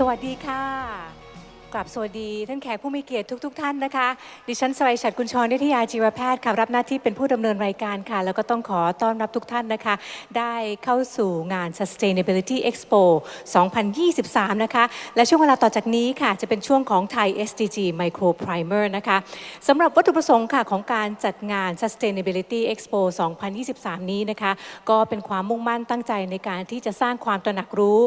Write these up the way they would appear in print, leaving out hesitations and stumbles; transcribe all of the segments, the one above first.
วัสดีค่ะกราบสวัสดีท่านแขกผู้มีเกียรติทุกท่านนะคะดิฉันสไรฉัตรกุลชรนิตยาจีวแพทย์ค่ะรับหน้าที่เป็นผู้ดำเนินรายการค่ะแล้วก็ต้องขอต้อนรับทุกท่านนะคะได้เข้าสู่งาน Sustainability Expo 2023 นะคะและช่วงเวลาต่อจากนี้ค่ะจะเป็นช่วงของ Thai SDG Micro Primer นะคะสำหรับวัตถุประสงค์ค่ะของการจัดงาน Sustainability Expo 2023 นี้นะคะก็เป็นความมุ่งมั่นตั้งใจในการที่จะสร้างความตระหนักรู้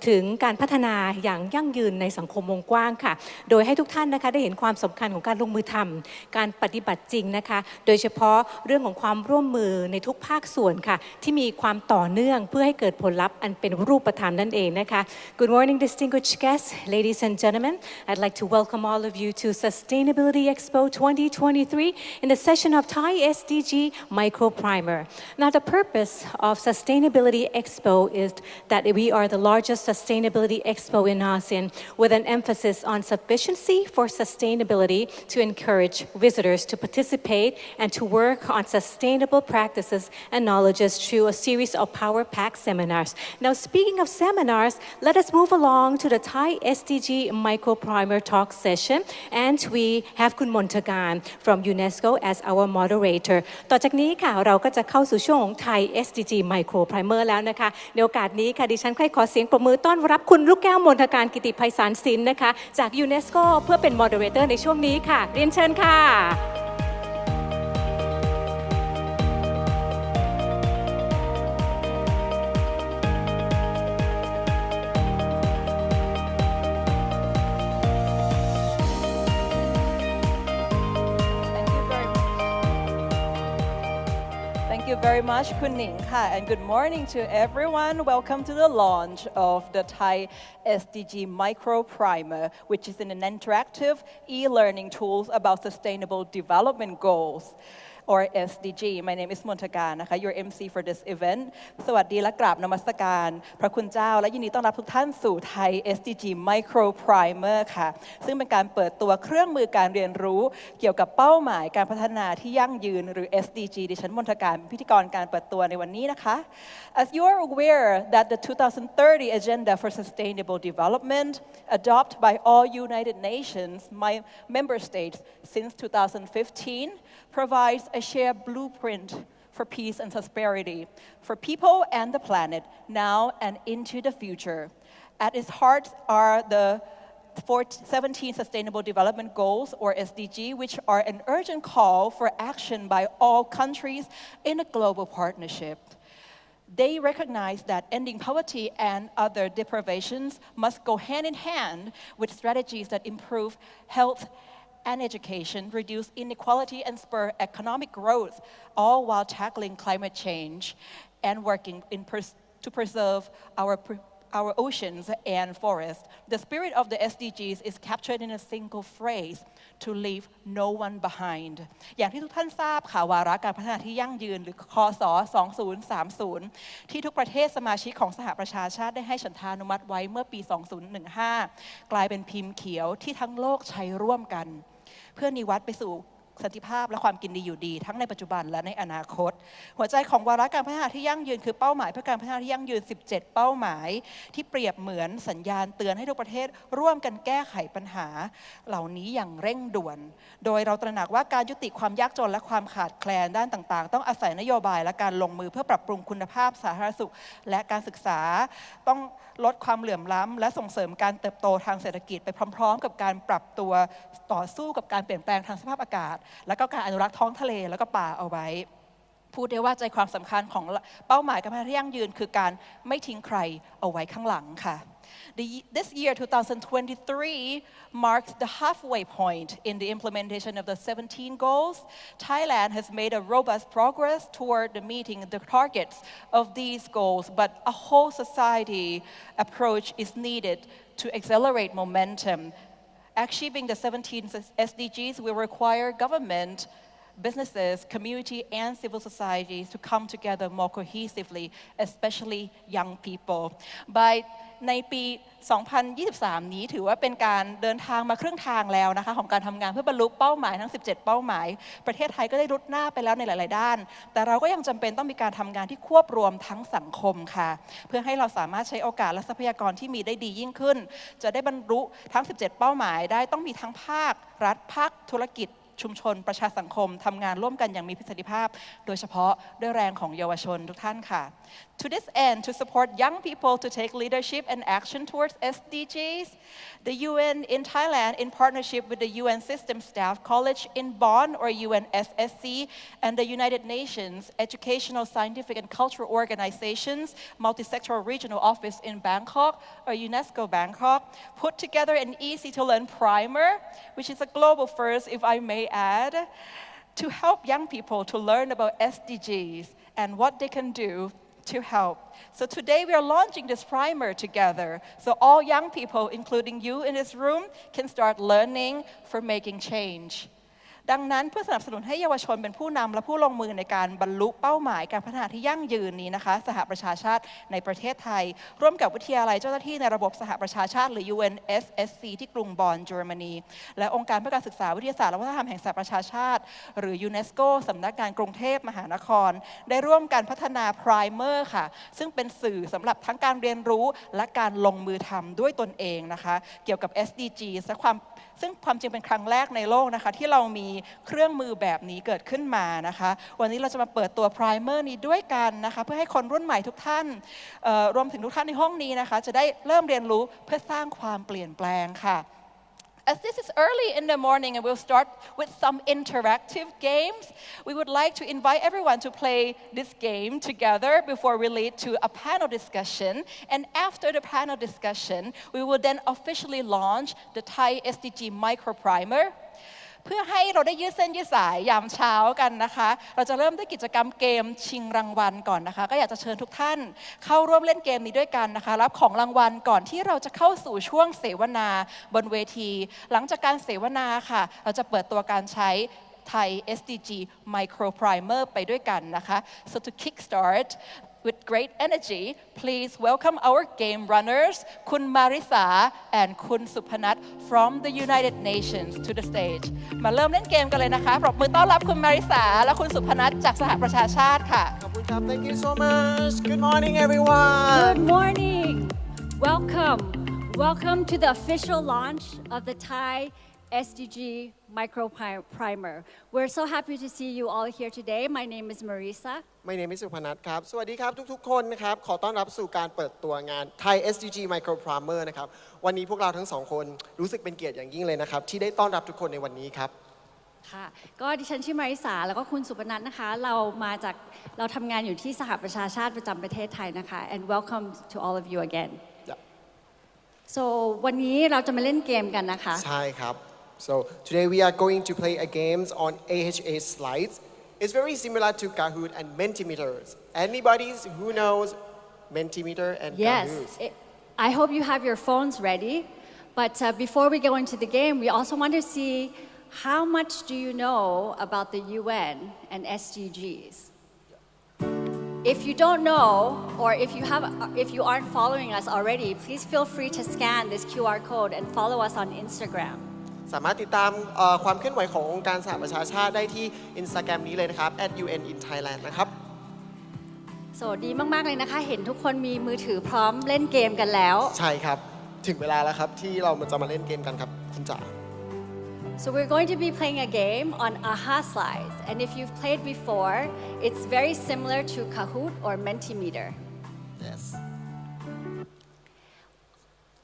ถึงการพัฒนาอย่างยั่งยืนในสังคมวงกว้างค่ะโดยให้ทุกท่านนะคะได้เห็นความสำคัญของการลงมือทำการปฏิบัติจริงนะคะโดยเฉพาะเรื่องของความร่วมมือในทุกภาคส่วนค่ะที่มีความต่อเนื่องเพื่อให้เกิดผลลัพธ์อันเป็นรูปธรรมนั่นเองนะคะ Good morning distinguished guests ladies and gentlemen I'd like to welcome all of you to Sustainability Expo 2023 in the session of Thai SDG Micro Primer. Now the purpose of Sustainability Expo is that we are the largest sustainability expo in ASEAN with an emphasis on sufficiency for sustainability to encourage visitors to participate and to work on sustainable practices and knowledges through a series of power-packed seminars. Now, speaking of seminars, let us move along to the Thai SDG Micro Primer Talk session, and we have Kun Montagan from UNESCO as our moderator. ต่อจากนี้ค่ะเราก็จะเข้าสู่ช่วงของ Thai SDG Micro Primer แล้วนะคะในโอกาสนี้ค่ะดิฉันขอเสียงปรบมือต้อนรับคุณลูกแก้วมนทการกิติไพศาลศิลป์นะคะจากยูเนสโกเพื่อเป็น moderator ในช่วงนี้ค่ะเรียนเชิญค่ะ Thank you very much, Kun Ning, and good morning to everyone. Welcome to the launch of the Thai SDG Micro Primer, which is an interactive e-learning tool about sustainable development goals. Or SDG. My name is Montagan, your MC for this event. สวัสดีและกราบนมัสการพระคุณเจ้าและยินดีต้อนรับทุกท่านสู่ Thai SDG Micro Primer ค่ะซึ่งเป็นการเปิดตัวเครื่องมือการเรียนรู้เกี่ยวกับเป้าหมายการพัฒนาที่ยั่งยืนหรือ SDG ดิฉันมนทการเป็นพิธีกรการเปิดตัวในวันนี้นะคะ As you are aware that the 2030 Agenda for Sustainable Development adopted by all United Nations member states since 2015 provides a shared blueprint for peace and prosperity for people and the planet now and into the future. At its heart are the 17 Sustainable Development Goals, or SDG, which are an urgent call for action by all countries in a global partnership. They recognize that ending poverty and other deprivations must go hand in hand with strategies that improve health and education, reduce inequality and spur economic growth, all while tackling climate change and working to preserve our oceans and forests. The spirit of the SDGs is captured in a single phrase, to leave no one behind. อย่างที่ทุกท่านทราบค่ะวาระการพัฒนาที่ยั่งยืนหรือคศ2030ที่ทุกประเทศสมาชิกของสหประชาชาติได้ให้ฉันทานุมัติไว้เมื่อปี2015กลายเป็นพิมพ์เขียวที่ทั้งโลกใช้ร่วมกันเพื่อนิวัตไปสู่สันติภาพและความกินดีอยู่ดีทั้งในปัจจุบันและในอนาคตหัวใจของวาระการพัฒนาที่ยั่งยืนคือเป้าหมายเพื่อการพัฒนาที่ยั่งยืน17เป้าหมายที่เปรียบเหมือนสัญญาณเตือนให้ทุกประเทศร่วมกันแก้ไขปัญหาเหล่านี้อย่างเร่งด่วนโดยเราตระหนักว่าการยุติความยากจนและความขาดแคลนด้านต่างๆต้องอาศัยนโยบายและการลงมือเพื่อปรับปรุงคุณภาพสาธารณสุขและการศึกษาต้องลดความเหลื่อมล้ำและส่งเสริมการเติบโตทางเศรษฐกิจไปพร้อมๆกับการปรับตัวต่อสู้กับการเปลี่ยนแปลงทางสภาพอากาศและก็การอนุรักษ์ท้องทะเลแล้วก็ป่าเอาไว้พูดได้ว่าใจความสำคัญของเป้าหมายการพัฒนาที่ยั่งยืนคือการไม่ทิ้งใครเอาไว้ข้างหลังค่ะ This year, 2023, marks the halfway point in the implementation of the 17 goals. Thailand has made a robust progress toward meeting the targets of these goals, but a whole society approach is needed to accelerate momentum. Achieving the 17 SDGs will require government, businesses, community, and civil society to come together more cohesively, especially young people. By ในปี 2023 นี้ถือว่าเป็นการเดินทางมาครึ่งทางแล้วนะคะของการทำงานเพื่อบรรลุเป้าหมายทั้ง 17 เป้าหมายประเทศไทยก็ได้รุดหน้าไปแล้วในหลาย ๆ ด้านแต่เราก็ยังจำเป็นต้องมีการทำงานที่ควบรวมทั้งสังคมค่ะเพื่อให้เราสามารถใช้โอกาสและทรัพยากรที่มีได้ดียิ่งขึ้นจะได้บรรลุทั้ง 17 เป้าหมายได้ต้องมีทั้งภาครัฐภาคธุรกิจชุมชนประชาสังคมทำงานร่วมกันอย่างมีประสิทธิภาพโดยเฉพาะด้วยแรงของเยาวชนทุกท่านค่ะ To this end, to support young people to take leadership and action towards SDGs, the UN in Thailand, in partnership with the UN System Staff College in Bonn or UNSSC and the United Nations Educational, Scientific and Cultural Organizations Multisectoral Regional Office in Bangkok or UNESCO Bangkok, put together an easy-to-learn primer, which is a global first, if I may add, to help young people to learn about SDGs and what they can do to help. So today we are launching this primer together. So all young people, including you in this room, can start learning for making change. ดังนั้นเพื่อสนับสนุนให้เยาวชนเป็นผู้นำและผู้ลงมือในการบรรลุเป้าหมายการพัฒนาที่ยั่งยืนนี้นะคะสหประชาชาติในประเทศไทยร่วมกับวิทยาลัยเจ้าหน้าที่ในระบบสหประชาชาติหรือ UNSSC ที่กรุงบอนเยอรมนีและองค์การเพื่อการศึกษาวิทยาศาสตร์และวัฒนธรรมแห่งสหประชาชาติหรือ UNESCO สำนักงานกรุงเทพมหานครได้ร่วมกันพัฒนา Primer ค่ะซึ่งเป็นสื่อสำหรับทั้งการเรียนรู้และการลงมือทำด้วยตนเองนะคะเกี่ยวกับ SDG ซึ่งความจริงเป็นครั้งแรกในโลกนะคะที่เรามีเครื่องมือแบบนี้เกิดขึ้นมานะคะวันนี้เราจะมาเปิดตัว Primer นี้ด้วยกันนะคะเพื่อให้คนรุ่นใหม่ทุกท่านรวมถึงทุกท่านในห้องนี้นะคะจะได้เริ่มเรียนรู้เพื่อสร้างความเปลี่ยนแปลงค่ะ As this is early in the morning and we'll start with some interactive games, we would like to invite everyone to play this game together before we lead to a panel discussion. And after the panel discussion, we will then officially launch the Thai SDG Micro Primer. เพื่อให้เราได้ยืดเส้นยืดสายยามเช้ากันนะคะเราจะเริ่มด้วยกิจกรรมเกมชิงรางวัลก่อนนะคะก็อยากจะเชิญทุกท่านเข้าร่วมเล่นเกมนี้ด้วยกันนะคะรับของรางวัลก่อนที่เราจะเข้าสู่ช่วงเสวนาบนเวทีหลังจากการเสวนาค่ะเราจะเปิดตัวการใช้ไทย SDG Micro Primer ไปด้วยกันนะคะ so to kickstart with great energy, please welcome our game runners, Kun Marisa and Kun Supanat from the United Nations to the stage. มาเริ่มเล่นเกมกันเลยนะคะปรบมือต้อนรับคุณมาริสาและคุณสุพนัทจากสหประชาชาติค่ะขอบคุณครับ Thank you so much. Good morning, everyone. Good morning. Welcome to the official launch of the Thai SDG Micro Primer. We're so happy to see you all here today. My name is Marisa. My name is สุพนัทครับสวัสดีครับทุกๆคนนะครับขอต้อนรับสู่การเปิดตัวงาน Thai SDG Micro Primer นะครับวันนี้พวกเราทั้งสองคนรู้สึกเป็นเกียรติอย่างยิ่งเลยนะครับที่ได้ต้อนรับทุกคนในวันนี้ครับค่ะก็ดิฉันชื่อมาริสาแล้วก็คุณสุพนัทนะคะเราทำงานอยู่ที่สหประชาชาติประจำประเทศไทยนะคะ and welcome to all of you again. So วันนี้เราจะมาเล่นเกมกันนะคะใช่ครับSo today we are going to play a games on AHA slides. It's very similar to Kahoot and Mentimeters. Anybody who knows Mentimeter and Kahoot? Yes. I hope you have your phones ready. But before we go into the game, we also want to see how much do you know about the UN and SDGs? If you don't know, or if you aren't following us already, please feel free to scan this QR code and follow us on Instagram.สามารถติดตามความเคลื่อนไหวขององค์การสหประชาชาติได้ที่ Instagram นี้เลยนะครับ @UN in Thailand นะครับดีมากๆเลยนะคะเห็นทุกคนมีมือถือพร้อมเล่นเกมกันแล้วใช่ครับถึงเวลาแล้วครับที่เราจะมาเล่นเกมกันครับคุณจ๋า So we're going to be playing a game on AHA slides and if you've played before it's very similar to Kahoot or Mentimeter. Yes.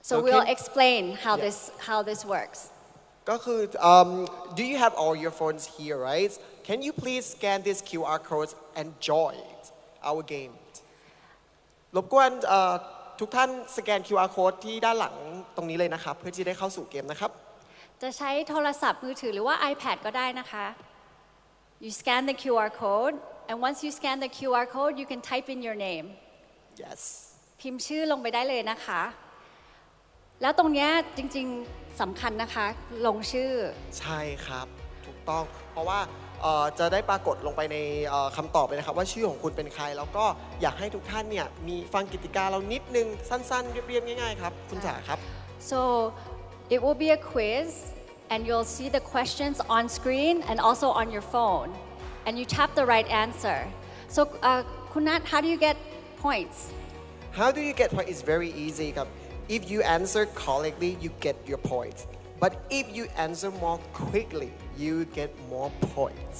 So we'll explain how this works.ก็คือ do you have all your phones here right can you please scan this QR code and join our game รบกวนทุกท่านสแกน QR code ที่ด้านหลังตรงนี้เลยนะครับเพื่อที่ได้เข้าสู่เกมนะครับจะใช้โทรศัพท์มือถือหรือว่า iPad ก็ได้นะคะ you scan the QR code and once you scan the QR code you can type in your name yes พิมพ์ชื่อลงไปได้เลยนะคะแล้วตรงนี้จริงๆสำคัญนะคะลงชื่อใช่ครับถูกต้องเพราะว่า จะได้ปรากฏลงไปในคำตอบเลยนะครับว่าชื่อของคุณเป็นใครแล้วก็อยากให้ทุกท่านเนี่ยมีฟังกติกาเรานิดนึงสั้นๆเรียบๆง่ายๆครับคุณจ๋าครับ So it will be a quiz and you'll see the questions on screen and also on your phone and you tap the right answer. So Kunat, how do you get points? How do you get points? It's very easy ครับ If you answer correctly you get your points but if you answer more quickly you get more points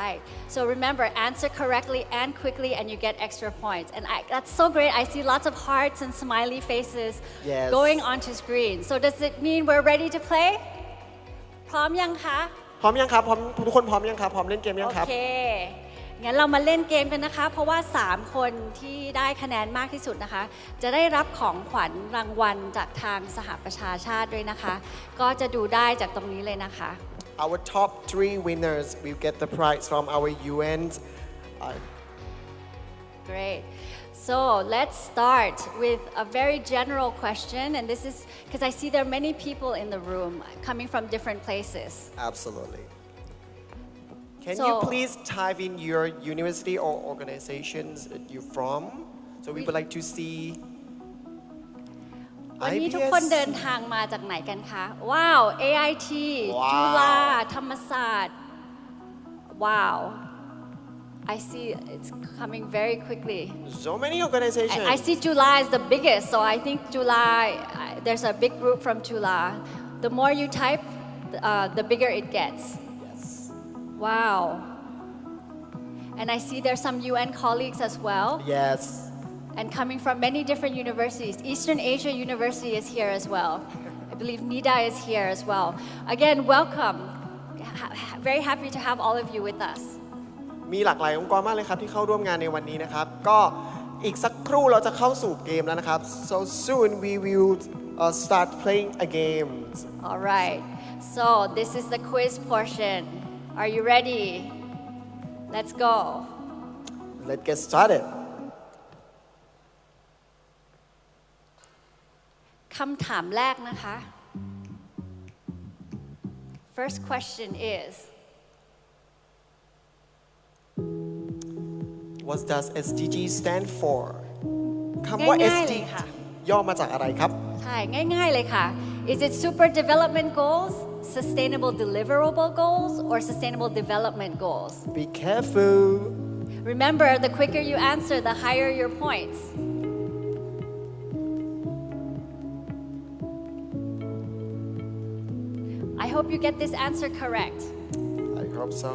Right. So remember, answer correctly and quickly and you get extra points. And that's so great. I see lots of hearts and smiley faces Yes. going onto screen. So does it mean we're ready to play? พร้อมยังคะ พร้อมยังครับพร้อมทุกคนพร้อมยังครับพร้อมเล่นเกมยัง โอ ครับ เค งั้นเรามาเล่นเกมกันนะคะ เพราะว่า 3 คนที่ได้คะแนนมากที่สุดนะคะ จะได้รับของขวัญรางวัลจากทางสหประชาชาติด้วยนะคะ ก็จะดูได้จากตรงนี้เลยนะคะ Our top 3 winners will get the prize from our UN Great. So let's start with a very general question, and this is because I see there are many people in the room coming from different places. Absolutely Can So- you please type in your university or organizations that you're from so we would like to see วันนี้ทุกคน IBS เดินทางมาจากไหนกันคะ ว้าว AIT ว้าว จุฬาธรรมศาสตร์ ว้าว I see it's coming very quickly. So many organizations I see Jula is the biggest, so I think Jula, there's a big group from Jula. The more you type, the bigger it gets. Yes Wow. And I see there's some UN colleagues as well, Yes and coming from many different universities. Eastern Asia University is here as well. I believe NIDA is here as well. Again, welcome. Very happy to have all of you with us. มีหลากหลายองค์กรมากเลยครับที่เข้าร่วมงานในวันนี้นะครับก็อีกสักครู่เราจะเข้าสู่เกมแล้วนะครับ so soon we will start playing a game All right. So this is the quiz portion. Are you ready? Let's go. let's get started คำถามแรกนะคะ First question is What does SDG stand for คำว่า ง่ายๆ SDG เลยค่ะ ย่อมาจากอะไรครับ ใช่ ง่ายๆเลยค่ะ Is it super development goals, sustainable deliverable goals, or sustainable development goals? Be careful Remember, the quicker you answer, the higher your points. I hope you get this answer correct. I hope so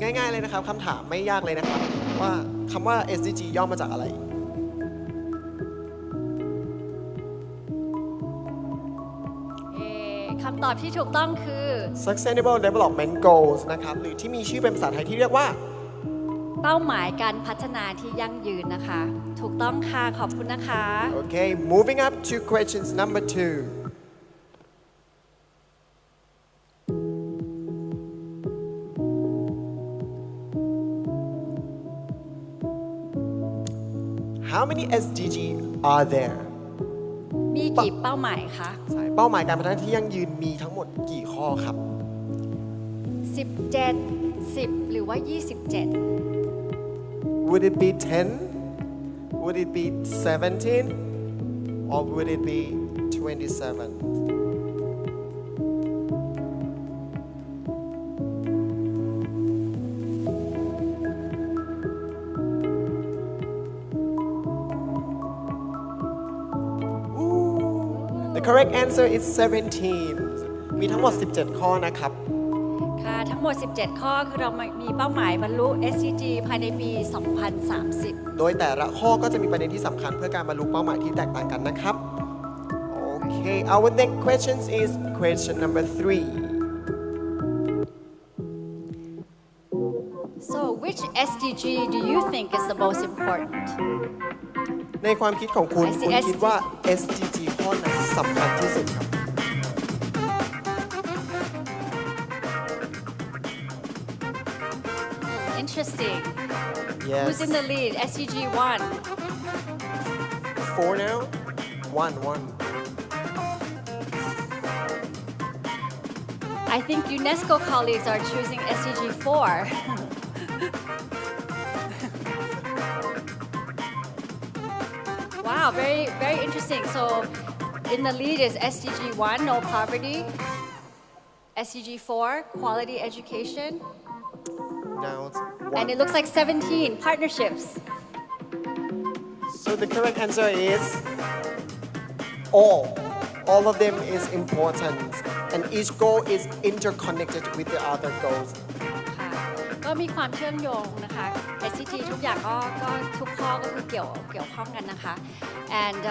ง่ายๆเลยนะครับคำถามไม่ยากเลยนะครับว่าคำว่า SDG ย่อมาจากอะไร คำตอบที่ถูกต้องคือ Sustainable Development Goals นะครับหรือที่มีชื่อเป็นภาษาไทยที่เรียกว่า เป้าหมายการพัฒนาที่ยั่งยืนนะคะ ถูกต้องค่ะ ขอบคุณนะคะ Okay moving up to questions number 2How many SDG are there มีกี่เป้าหมายคะ เป้าหมายการพัฒนาที่ยั่งยืนมีทั้งหมดกี่ข้อครับ 17 10 หรือว่า 27 Would it be 10 Would it be 17 or would it be 27 The correct answer is 17 มีทั้งหมด 17 ข้อนะครับ ค่ะ ทั้งหมด 17 ข้อคือเรามีเป้าหมายบรรลุ SDG ภายในปี 2030 โดยแต่ละข้อก็จะมีประเด็นที่สำคัญเพื่อการบรรลุเป้าหมายที่แตกต่างกันนะครับ Okay our next question is question number 3 So which SDG do you think is the most important ในความคิดของคุณ I see คุณคิด SDG ว่า SDG ข้อไหนสำคัญที่สุดครับ Interesting. Yes Who's in the lead? SDG 1. 4 now 1 I think UNESCO colleagues are choosing SDG 4. Wow, very, very interesting. So in the lead is SDG 1, no poverty. SDG 4, quality education. Now it's And one. it looks like 17, partnerships. So the correct answer is all. All of them is important, and each goal is interconnected with the other goals. ค่ะก็มีความเชื่อมโยงนะคะ SDG ทุกอย่างก็ทุกข้อก็คือเกี่ยวข้องกันนะคะ and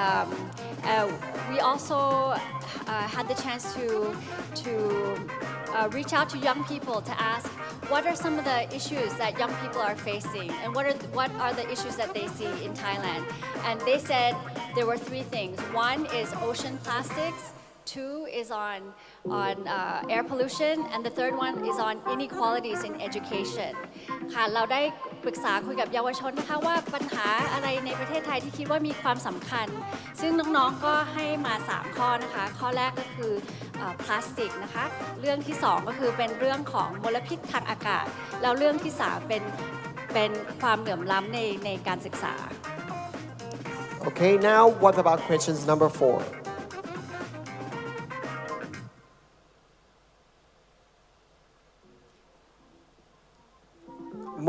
we also had the chance to reach out to young people to ask what are some of the issues that young people are facing and what are the issues that they see in Thailand, and they said there were three things. One is ocean plastics, two is on air pollution, and the third one is on inequalities in education. ค่ะเราได้ปรึกษาคุยกับเยาวชนนะคะว่าปัญหาอะไรในประเทศไทยที่คิดว่ามีความสำคัญซึ่งน้องๆก็ให้มา3ข้อนะคะข้อแรกก็คือพลาสติกนะคะเรื่องที่2ก็คือเป็นเรื่องของมลพิษทางอากาศแล้วเรื่องที่3เป็นความเหลื่อมล้ำในการศึกษา Okay, now what about questions number 4?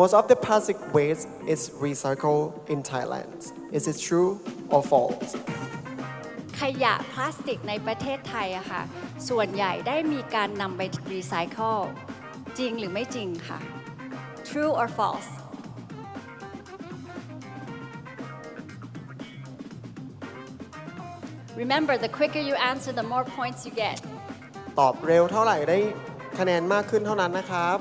Most of the plastic waste is recycled in Thailand. Is it true or false? ขยะพลาสติกในประเทศไทยอะค่ะส่วนใหญ่ได้มีการนำไปรีไซเคิลจริงหรือไม่จริงค่ะ True or false Remember the quicker you answer the more points you get ตอบเร็วเท่าไหร่ได้คะแนนมากขึ้นเท่านั้นนะครับ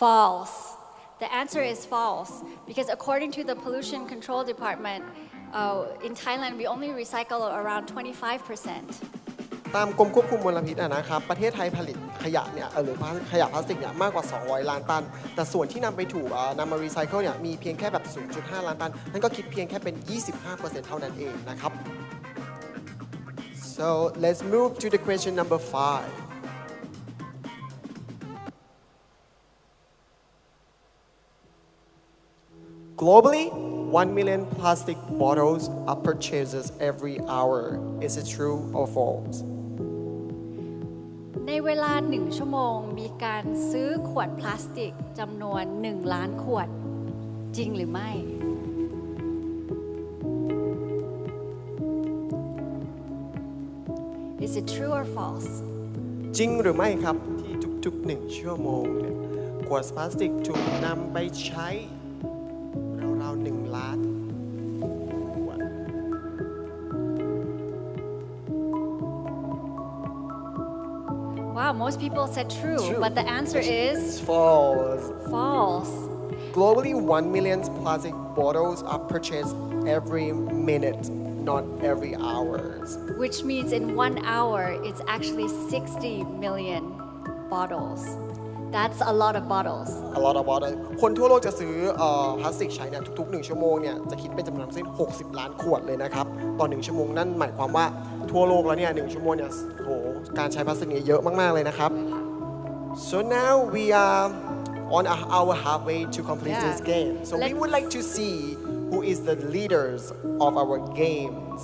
False. The answer is false because according to the Pollution Control Department, in Thailand we only recycle around 25%. ตามกรมควบคุมมลพิษนะครับประเทศไทยผลิตขยะเนี่ยหรือขยะพลาสติกเนี่ยมากกว่า200ล้านตันแต่ส่วนที่นำไปถูกนำมารีไซเคิลเนี่ยมีเพียงแค่แบบ 0.5 ล้านตันนั่นก็คิดเพียงแค่เป็น 25% เท่านั้นเองนะครับ so let's move to the question number 5. Globally, 1 million plastic bottles are purchased every hour. Is it true or false? ในเวลา1ชั่วโมงมีการซื้อขวดพลาสติกจำนวน1ล้านขวดจริงหรือไม่ Is it true or false จริงหรือไม่ครับที่ทุกๆ1ชั่วโมงเนี่ยขวดพลาสติกถูกนำไปใช้ราวๆ1ล้านขวด Wow most people said true but the answer is false. false Globally, 1 million plastic bottles are purchased every minute, not every hour. which means in 1 hour it's actually 60 million bottles that's a lot of bottles A lot of water. คนทั่วโลกจะซื้อพลาสติกใช้เนี่ยทุกๆ1ชั่วโมงเนี่ยจะคิดเป็นจำนวนทั้งสิ้น60ล้านขวดเลยนะครับต่อ1ชั่วโมงนั่นหมายความว่าทั่วโลกแล้วเนี่ย1ชั่วโมงเนี่ยโหการใช้พลาสติกเนี่ยเยอะมากๆเลยนะครับ So now we are on our halfway to complete this game. So we would like to see who is the leaders of our games.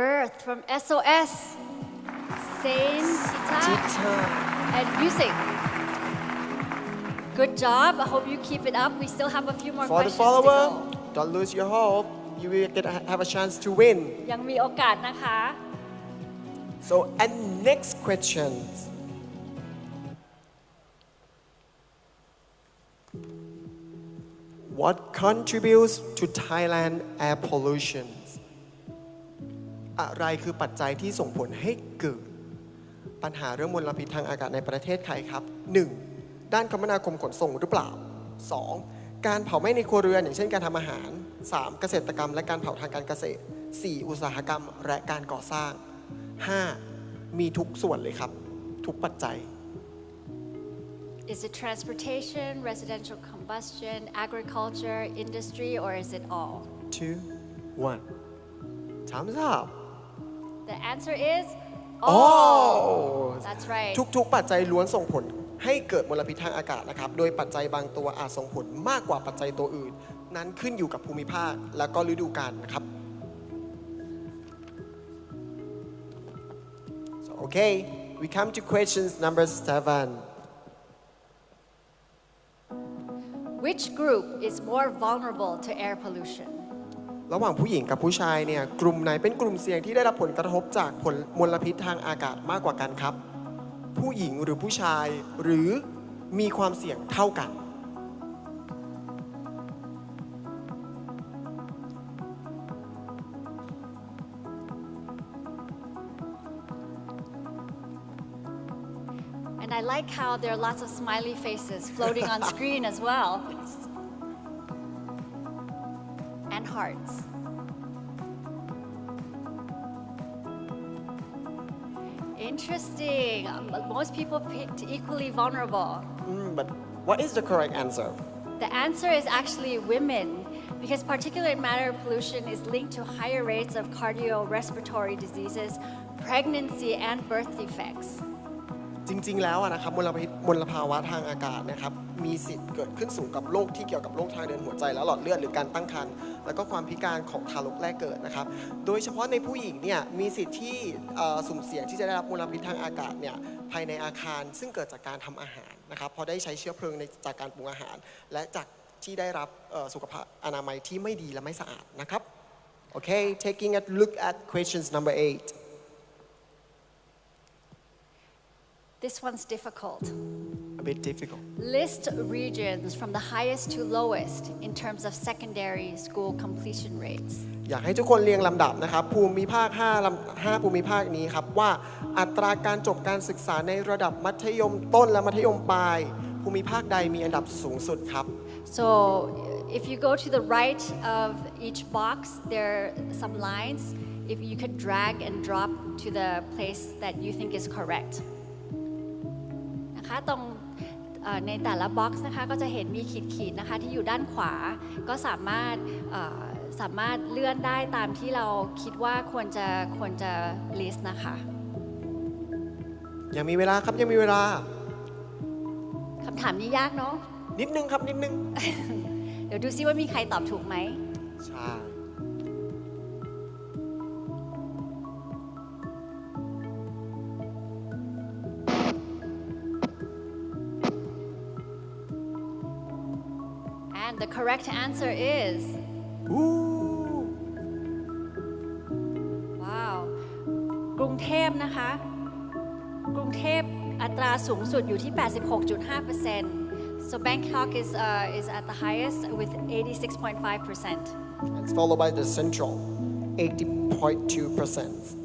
Earth from SOS Saint Tita and music good job I hope you keep it up we still have a few more For the questions to follower, go don't lose your hope. You will have a chance to win. ยังมีโอกาสนะคะ So, and next questions. What contributes to Thailand air pollution? อะไรคือปัจจัยที่ส่งผลให้เกิดปัญหาเรื่องมลพิษทางอากาศในประเทศไทยครับ 1. ด้านคมนาคมขนส่งหรือเปล่า 2. การเผาไหม้ในครัวเรือนอย่างเช่นการทำอาหาร 3. เกษตรกรรมและการเผาทางการเกษตร 4. อุตสาหกรรมและการก่อสร้าง 5. มีทุกส่วนเลยครับทุกปัจจัย Is it transportation, residential combustion, agriculture, industry, or is it all? 2 1 Time's up The answer is all. all That's right. ทุกๆปัจจัยล้วนส่งผลให้เกิดมลพิษทางอากาศนะครับโดยปัจจัยบางตัวอาจส่งผลมากกว่าปัจจัยตัวอื่นนั้นขึ้นอยู่กับภูมิภาคและก็ฤดูกาลนะครับ so okay we come to questions number 7 Which group is more vulnerable to air pollution? ระหว่างผู้หญิงกับผู้ชายเนี่ยกลุ่มไหนเป็นกลุ่มเสี่ยงที่ได้รับผลกระทบจากมลพิษทางอากาศมากกว่ากันครับผู้หญิงหรือผู้ชายหรือมีความเสี่ยงเท่ากัน And I like how there are lots of smiley faces floating on screen as well. And hearts. Interesting. Most people picked equally vulnerable. but what is the correct answer The answer is actually women, because particulate matter pollution is linked to higher rates of cardiorespiratory diseases, pregnancy, and birth defects. จริงๆแล้วนะครับมลภาวะทางอากาศนะครับมีสิทธิ์เกิดขึ้นสูงกับโรคที่เกี่ยวกับโรคทางเดินหัวใจและหลอดเลือดหรือการตั้งครรภ์แล้วก็ความพิการของทารกแรกเกิดนะครับโดยเฉพาะในผู้หญิงเนี่ยมีสิทธิ์ที่สุ่มเสี่ยงที่จะได้รับมลพิษทางอากาศเนี่ยภายในอาคารซึ่งเกิดจากการทำอาหารนะครับเพราะได้ใช้เชื้อเพลิงจากการปรุงอาหารและจากที่ได้รับสุขภาพอนามัยที่ไม่ดีและไม่สะอาดนะครับ Okay taking a look at questions number 8 This one's difficult. a bit difficult List regions from the highest to lowest in terms of secondary school completion rates. อยากให้ทุกคนเรียงลำดับนะครับภูมิภาค5ภูมิภาคนี้ครับว่าอัตราการจบการศึกษาในระดับมัธยมต้นและมัธยมปลายภูมิภาคใดมีอันดับสูงสุดครับ So if you go to the right of each box, there are some lines. If you could drag and drop to the place that you think is correct. นะคะตรงในแต่ละบ็อกซ์นะคะก็จะเห็นมีขีดๆนะคะที่อยู่ด้านขวาก็สามารถเลื่อนได้ตามที่เราคิดว่าควรจะ list นะคะ ยังมีเวลาครับยังมีเวลา คำถามนี้ยากเนาะ นิดนึงครับนิดนึง เดี๋ยวดูซิว่ามีใครตอบถูกไหม ใช่ And the correct answer is อู้ ว้าวกรุงเทพนะคะกรุงเทพอัตราสูงสุดอยู่ที่ 86.5% so Bangkok is at the highest with 86.5% It's followed by the central 80.2%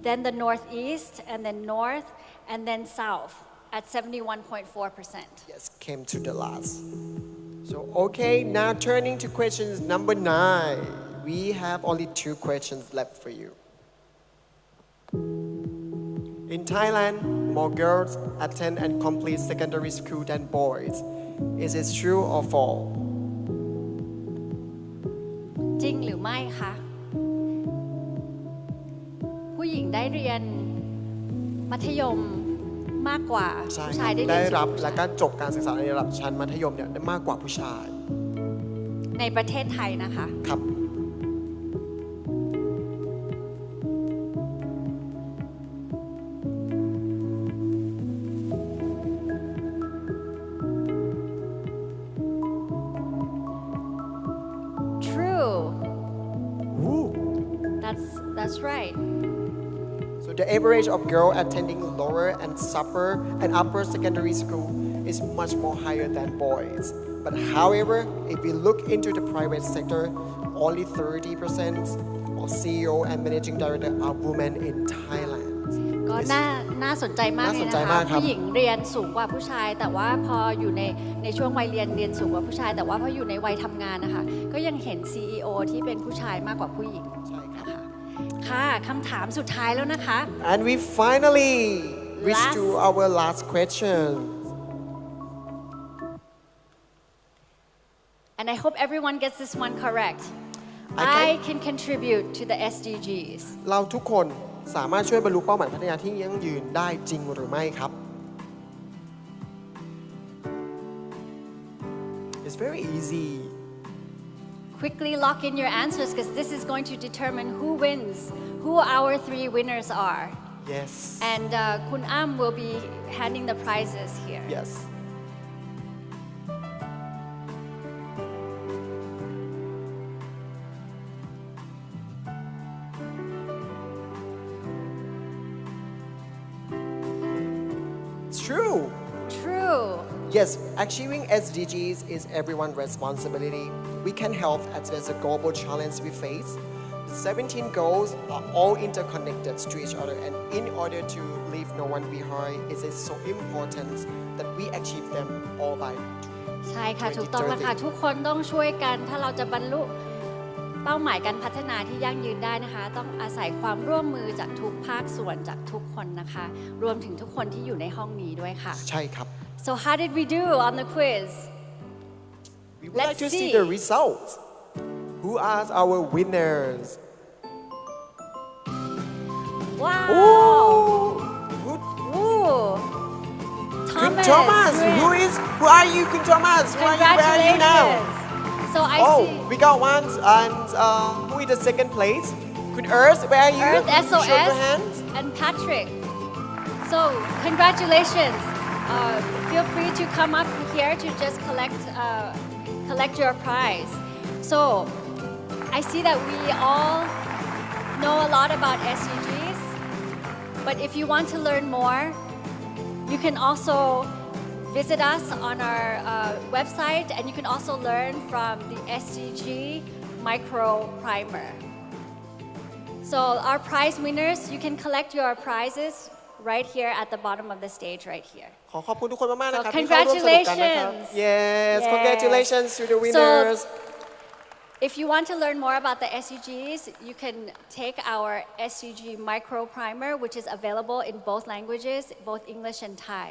then the northeast and then north and then south at 71.4% Yes came to the last So okay now turning to questions number 9 we have only 2 questions left for you In Thailand, more girls attend and complete secondary school than boys. Is it true or false? จริงหรือไม่คะผู้หญิงได้เรียนมัธยมมากกว่า ใช่ ผู้ ค ชาย รับ ได้เรี ได้ ยน รับ สูง และก็จบการศึกษาในระดับชั้นมัธยมเนี่ยได้มากกว่าผู้ชาย ในประเทศไทยนะคะ ครับ True Ooh. That's right So the average of girl attending lower and upper secondary school is much more higher than boys. But however, if we look into the private sector, only 30% of CEO and managing director are women in Thailand. ก็น่าสนใจมากเลย น่าสนใจ นะ มา คะ กครับ ผู้หญิงเรียนสูงกว่าผู้ชาย แต่ว่าพออยู่ในช่วงวัยเรียนสูงกว่าผู้ชาย แต่ว่าพออยู่ในวัยทำงานนะคะก็ยังเห็น CEO ที่เป็นผู้ชายมากกว่าผู้หญิง ใช่ครับ นะคะค่ะคำถามสุดท้ายแล้วนะคะ And we finally reached to Last. our last question. and I hope everyone gets this one correct. I can contribute to the SDGs. เราทุกคนสามารถช่วยบรรลุเป้าหมายพัฒนาที่ยั่งยืนได้จริงหรือไม่ครับ It's very easy. Quickly lock in your answers because this is going to determine who wins, who our 3 winners are. Yes. And Kun Am will be handing the prizes here. Yes. It's true. True. Yes, achieving SDGs is everyone's responsibility. We can help address the global challenge we face. The 17 goals are all interconnected to each other, and in order to leave no one behind, it is so important that we achieve them all by ใช่ค่ะถูกต้องแล้วค่ะทุกคนต้องช่วยกันถ้าเราจะบรรลุเป้าหมายการพัฒนาที่ยั่งยืนได้นะคะต้องอาศัยความร่วมมือจากทุกภาคส่วนจากทุกคนนะคะรวมถึงทุกคนที่อยู่ในห้องนี้ด้วยค่ะ ใช่ครับ So how did we do on the quiz? We would Let's like to see see. the results. Who are our winners? Wow! Good. Ooh! Kun Thomas. Who are you, Kun Thomas? Where are you now? Congratulations! So I Oh, see we got one. And who is the second place? Kun Earth, where are you? Earth Show your SOS hands. and Patrick. So congratulations. Feel free to come up here to just collect your prize. So I see that we all know a lot about SDGs, but if you want to learn more, you can also visit us on our website, and you can also learn from the SDG Micro Primer. So our prize winners, you can collect your prizes right here at the bottom of the stage right here. ขอขอบคุณทุกคนมากๆนะครับ So ที่เข้าร่วมสนุกกันนะครับ congratulations. Yes, Yes. congratulations to the winners. If you want to learn more about the SDGs, you can take our SDG Micro Primer, which is available in both languages, both English and Thai.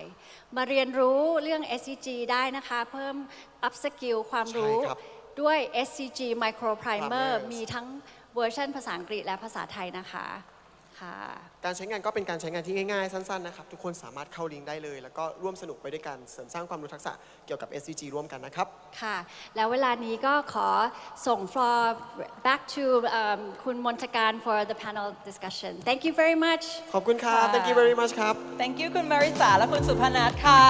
มาเรียนรู้เรื่อง SDG ได้นะคะเพิ่ม up skill ความรู้ ใช่ครับ ด้วย SDG Micro Primer Primers มีทั้งเวอร์ชันภาษาอังกฤษและภาษาไทยนะคะค่ะ การใช้งานก็เป็นการใช้งานที่ง่ายๆสั้นๆนะครับทุกคนสามารถเข้าลิงก์ได้เลยแล้วก็ร่วมสนุกไปด้วยกันเสริมสร้างความรู้ทักษะเกี่ยวกับ SDG ร่วมกันนะครับ ค่ะแล้วเวลานี้ก็ขอส่ง floor back to คุณมนทการ for the panel discussion. Thank you very much. ขอบคุณครับ Thank you very much ครับ Thank you คุณมาริสาและคุณสุพนัทค่ะ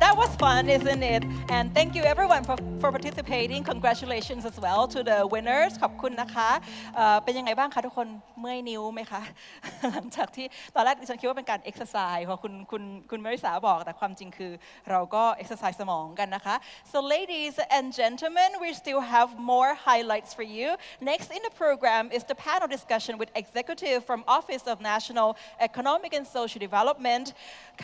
That was fun, isn't it? And thank you everyone for participating. Congratulations as well to the winners. ขอบคุณนะคะเป็นยังไงบ้างคะทุกคนเมื่อยนิ้วไหมคะ หลังจากที่ตอนแรกดิฉันคิดว่าเป็นการ exercise พอคุณมาริสาบอกแต่ความจริงคือเราก็ exercise สมองกันนะคะ So ladies and gentlemen, we still have more highlights for you. Next in the program is the panel discussion with executive from Office of National Economic and Social Development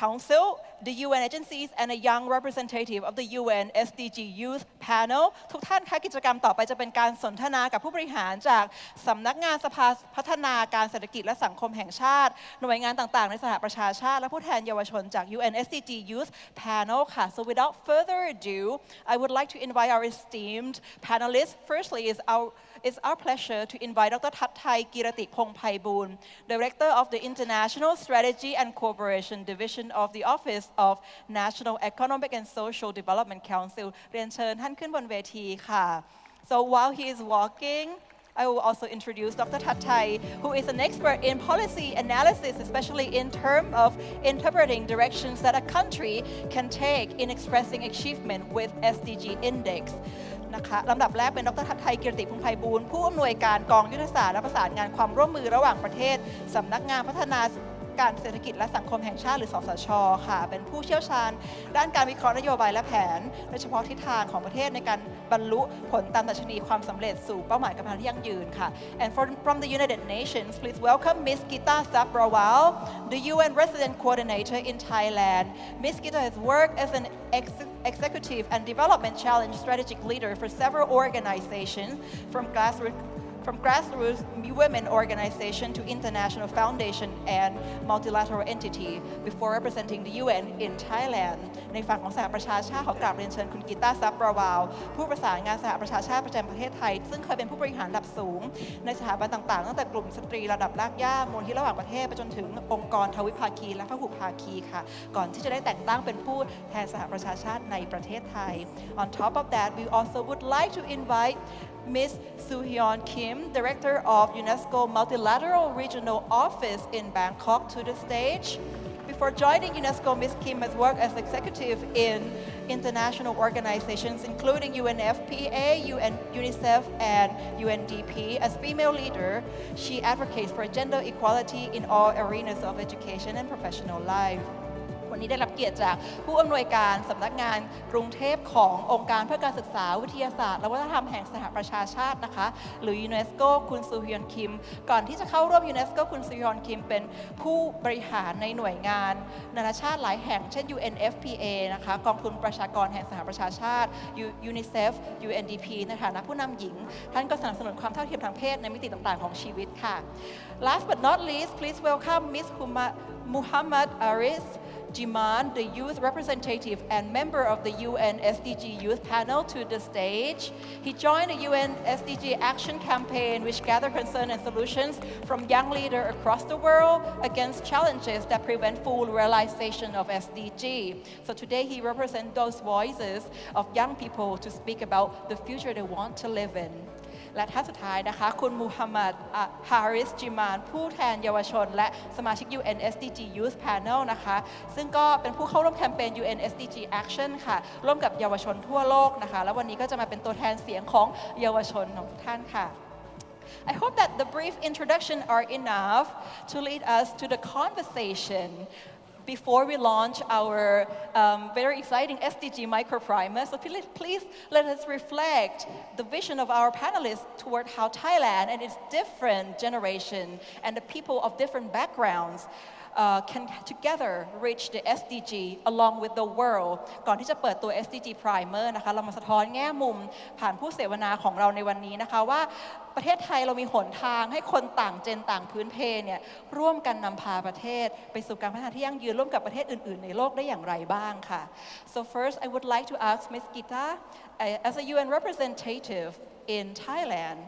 Council, the UN agencies, and a young representative of the UN SDG Youth Panel. ทุกท่านคะกิจกรรมต่อไปจะเป็นการสนทนากับผู้บริหารจากสำนักงานสภาพัฒนาการเศรษฐกิจและสังคมแห่งชาติหน่วยงานต่างๆในสหประชาชาติและผู้แทนเยาวชนจาก UN SDG Youth Panel ค่ะ So without further ado, I would like to invite our esteemed panelists. Firstly, it's our pleasure to invite Dr. Thattai Kirati Pongpaiboon, Director of the International Strategy and Cooperation Division of the Office of National Economic and Social Development Council. เรียนเชิญท่านขึ้นบนเวทีค่ะ So while he is walking, I will also introduce Dr. Thattai, who is an expert in policy analysis, especially in terms of interpreting directions that a country can take in expressing achievement with SDG Index. นะคะลำดับแรกเป็นดร.ทัตไทย กิรติพงษ์ไพบูลย์ผู้อำนวยการกองยุทธศาสตร์และประสานงานความร่วมมือระหว่างประเทศสำนักงานพัฒนาการเศรษฐกิจและสังคมแห่งชาติหรือสสช.ค่ะเป็นผู้เชี่ยวชาญด้านการวิเคราะห์นโยบายและแผนโดยเฉพาะทิศทางของประเทศในการบรรลุผลตามดัชนีความสำเร็จสู่เป้าหมายการพัฒนาที่ยั่งยืนค่ะ And from the United Nations, please welcome Ms. Gita Sabrawal, the UN Resident Coordinator in Thailand. Ms. Gita has worked as an executive and development challenge strategic leader for several organizations from from grassroots women organization to international foundation and multilateral entity before representing the UN in Thailand ในฝั่งของสหประชาชาติขอกราบเรียนเชิญคุณกีตาร์ซับประวาวผู้ประสานงานสหประชาชาติประจำประเทศไทยซึ่งเคยเป็นผู้บริหารระดับสูงในสถาบันต่างๆตั้งแต่กลุ่มสตรีระดับรากหญ้ามูลที่ระหว่างประเทศไปจนถึงองค์กรทวิภาคีและพหุภาคีค่ะก่อนที่จะได้แต่งตั้งเป็นผู้แทนสหประชาชาติในประเทศไทย On top of that we also would like to invite Ms. Soo-hyun Kim, Director of UNESCO Multilateral Regional Office in Bangkok, to the stage. Before joining UNESCO, Ms. Kim has worked as executive in international organizations including UNFPA, UNICEF, and UNDP. As female leader, she advocates for gender equality in all arenas of education and professional life. วันนี้ได้รับเกียรติจากผู้อำนวยการสำนักงานกรุงเทพขององค์การเพื่อการศึกษาวิทยาศาสตร์และวัฒนธรรมแห่งสหประชาชาตินะคะหรือยูเนสโกคุณซูฮยอนคิมก่อนที่จะเข้าร่วมยูเนสโกคุณซูฮยอนคิมเป็นผู้บริหารในหน่วยงานนานาชาติหลายแห่งเช่น UNFPA นะคะกองทุนประชากรแห่งสหประชาชาติ UNICEF UNDP ในฐานะผู้นำหญิงท่านก็สนับสนุนความเท่าเทียมทางเพศในมิติต่างๆของชีวิตค่ะ Last but not least please welcome Ms. Muhammad Aris Jiman, the youth representative and member of the UN SDG Youth Panel, to the stage. He joined the UN SDG Action Campaign, which gathered concern and solutions from young leaders across the world against challenges that prevent full realization of SDG. So today he represents those voices of young people to speak about the future they want to live in. และท่านสุดท้ายนะคะคุณมูฮัมหมัดฮาริสจิมานผู้แทนเยาวชนและสมาชิก UN SDG Youth Panel นะคะซึ่งก็เป็นผู้เข้าร่วมแคมเปญ UN SDG Action ค่ะร่วมกับเยาวชนทั่วโลกนะคะแล้ววันนี้ก็จะมาเป็นตัวแทนเสียงของเยาวชนของทุกท่านค่ะ I hope that the brief introduction are enough to lead us to the conversation before we launch our very exciting SDG microprimer. So please let us reflect the vision of our panelists toward how Thailand and its different generation and the people of different backgrounds can together reach the SDG along with the world ก่อนที่จะเปิดตัว SDG primer นะคะเรามาสะท้อนแง่มุมผ่านผู้เสวนาของเราในวันนี้นะคะว่าประเทศไทยเรามีหนทางให้คนต่างเจนต่างพื้นเพเนี่ยร่วมกันนำพาประเทศไปสู่การพัฒนาที่ยั่งยืนร่วมกับประเทศอื่นๆในโลกได้อย่างไรบ้างค่ะ So first I would like to ask Ms. Gita as a UN representative in Thailand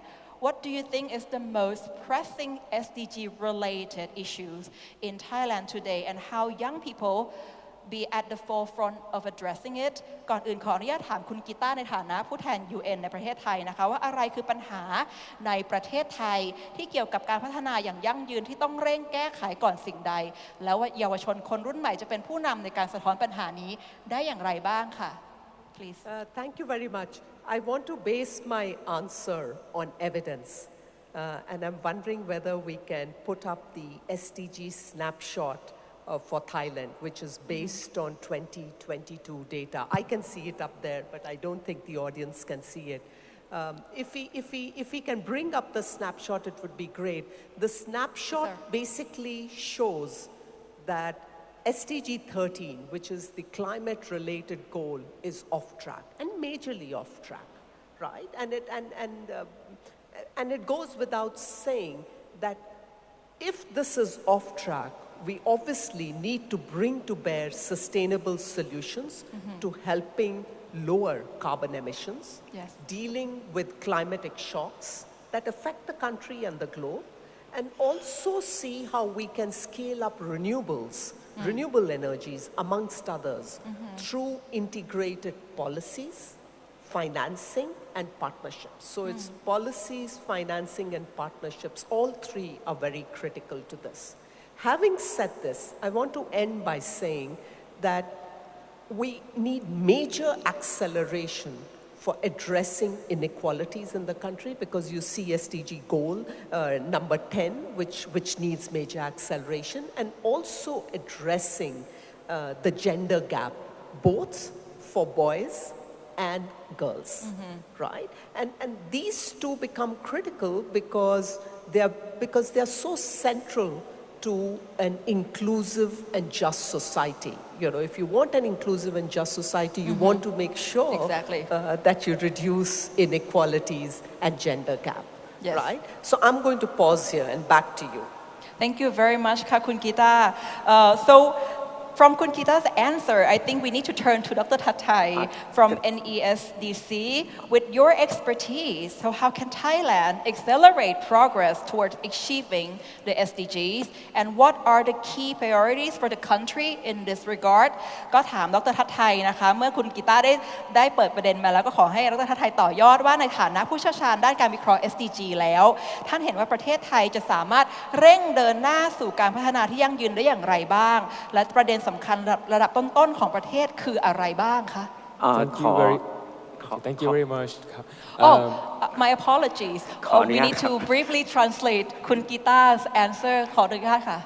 What do you think is the most pressing SDG-related issues in Thailand today, and how young people be at the forefront of addressing it? ก่อนอื่นขออนุญาตถามคุณกีตาร์ในฐานะผู้แทน UN ในประเทศไทยนะคะว่าอะไรคือปัญหาในประเทศไทยที่เกี่ยวกับการพัฒนาอย่างยั่งยืนที่ต้องเร่งแก้ไขก่อนสิ่งใดแล้วว่าเยาวชนคนรุ่นใหม่จะเป็นผู้นำในการสะท้อนปัญหานี้ได้อย่างไรบ้างค่ะ Please. Thank you very much. I want to base my answer on evidence. And I'm wondering whether we can put up the SDG snapshot for Thailand, which is based on 2022 data. I can see it up there, but I don't think the audience can see it. If we can bring up the snapshot, it would be great. The snapshot basically shows that SDG 13, which is the climate-related goal, is off track, and majorly off track, right? And it goes without saying that if this is off track, we obviously need to bring to bear sustainable solutions to helping lower carbon emissions, dealing with climatic shocks that affect the country and the globe, and also see how we can scale up renewables, renewable energies, amongst others, through integrated policies, financing, and partnerships. So it's policies, financing, and partnerships. All three are very critical to this. Having said this, I want to end by saying that we need major acceleration for addressing inequalities in the country, because you see SDG goal number 10, which needs major acceleration, and also addressing the gender gap, both for boys and girls, right? And these two become critical because they are so central to an inclusive and just society. You know, if you want an inclusive and just society, you want to make sure that you reduce inequalities and gender gap, Yes. right? So I'm going to pause here and back to you. Thank you very much ค่ะคุณกีตาร์ so from Kun Kita's answer, I think we need to turn to Dr. Thattai from NESDC with your expertise. So how can Thailand accelerate progress towards achieving the SDGs? And what are the key priorities for the country in this regard? ก็ถามดรทัศน์ไทยนะคะเมื่อคุณกีตาร์ได้เปิดประเด็นมาแล้วก็ขอให้ดรทัศน์ไทยต่อยอดว่าในฐานะผู้เชี่ยวชาญด้านการวิเคราะห์ SDG แล้วท่านเห็นว่าประเทศไทยจะสามารถเร่งเดินหน้าสู่การพัฒนาที่ยั่งยืนได้อย่างไรบ้างและประเด็นสำคัญระดับต้นๆของประเทศคืออะไรบ้างคะ Thank you very much ครับ my apologies ขออนุ we ญาต need ครับ to briefly translate คุณกีตาร์ answer ขออนุญาตค่ะ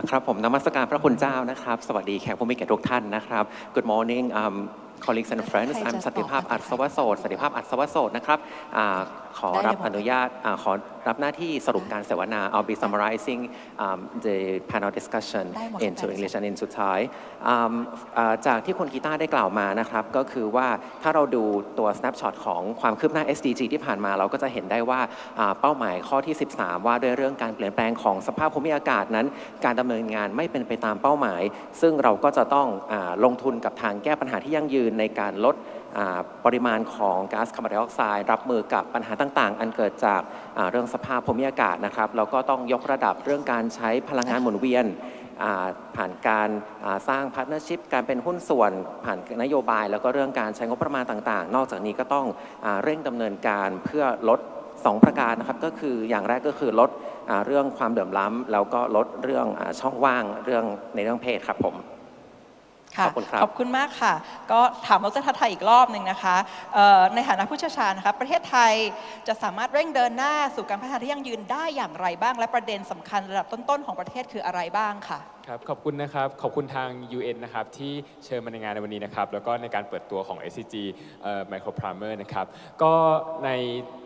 ครับผมนมัสการพระคุณเจ้านะครับสวัสดีแขกผู้มีเกียรติทุกท่านนะครับ Good morning colleagues and friends ใครจะ I'm สันติภาพ ตอบ อัศวโสดสันติภาพอัศวโสดนะครับขอรับอนุญาตขอรับหน้าที่สรุปการเสวนา I'll be summarizing the panel discussion ได้หมด into English and into Thai จากที่คุณกีตาร์ได้กล่าวมานะครับก็คือว่าถ้าเราดูตัว snapshot ของความคืบหน้า SDG ที่ผ่านมาเราก็จะเห็นได้ว่าเป้าหมายข้อที่ 13 ว่าด้วยเรื่องการเปลี่ยนแปลงของสภาพภูมิอากาศนั้นการดำเนินงานไม่เป็นไปตามเป้าหมาย ซึ่งเราก็จะต้องลงทุนกับทางแก้ปัญหาที่ยั่งยืนในการลดปริมาณของก๊าซคาร์บอนไดออกไซด์รับมือกับปัญหาต่างๆอันเกิดจากเรื่องสภาพภูมิอากาศนะครับแล้วก็ต้องยกระดับเรื่องการใช้พลังงานหมุนเวียนผ่านการสร้างพาร์ทเนอร์ชิพการเป็นหุ้นส่วนผ่านนโยบายแล้วก็เรื่องการใช้งบประมาณต่างๆนอกจากนี้ก็ต้องเร่งดำเนินการเพื่อลด2ประการนะครับก็คืออย่างแรกก็คือลดเรื่องความเหลื่อมล้ำแล้วก็ลดเรื่องช่องว่างในเรื่องเพศครับผมค่ะขอบคุณมากค่ะก็ถามดรทัศน์ไทยอีกรอบหนึ่งนะคะในฐานะผู้เชี่ยวชาญนะคะประเทศไทยจะสามารถเร่งเดินหน้าสู่การพัฒนาที่ยั่งยืนได้อย่างไรบ้างและประเด็นสำคัญระดับต้นๆของประเทศคืออะไรบ้างค่ะครับขอบคุณนะครับขอบคุณทาง UN นะครับที่เชิญมาในงานในวันนี้นะครับแล้วก็ในการเปิดตัวของ SDG Micro Primer นะครับก็ใน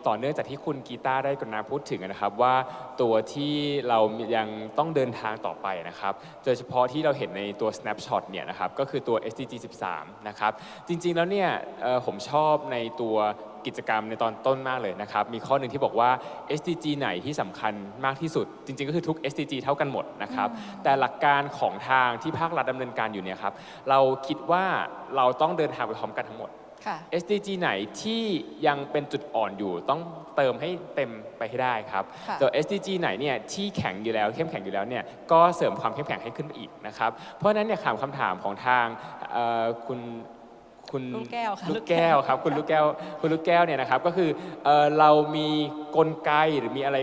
ต่อเนื่องจากที่คุณกีตาร์ได้กรุณาพูดถึงนะครับว่าตัวที่เรายังต้องเดินทางต่อไปนะครับโดยเฉพาะที่เราเห็นในตัว snapshot เนี่ยนะครับก็คือตัว SDG 13 นะครับจริงๆแล้วเนี่ยผมชอบในตัวกิจกรรมในตอนต้นมากเลยนะครับมีข้อหนึ่งที่บอกว่า SDG ไหนที่สำคัญมากที่สุดจริงๆก็คือทุก SDG เท่ากันหมดนะครับแต่หลักการของทางที่ภาครัฐดำเนินการอยู่เนี่ยครับเราคิดว่าเราต้องเดินทางไปพร้อมกันทั้งหมด SDG ไหนที่ยังเป็นจุดอ่อนอยู่ต้องเติมให้เต็มไปให้ได้ครับแต่ SDG ไหนเนี่ยที่แข็งอยู่แล้วเข้มแข็งอยู่แล้วเนี่ยก็เสริมความเข้มแข็งให้ขึ้นไปอีกนะครับเพราะฉะนั้นเนี่ยคำถามของทางคุณลูกแก้วครับคุณลูกแก้วเนี่ยนะครับก็คือเรามีกลไกหรือมีอะไร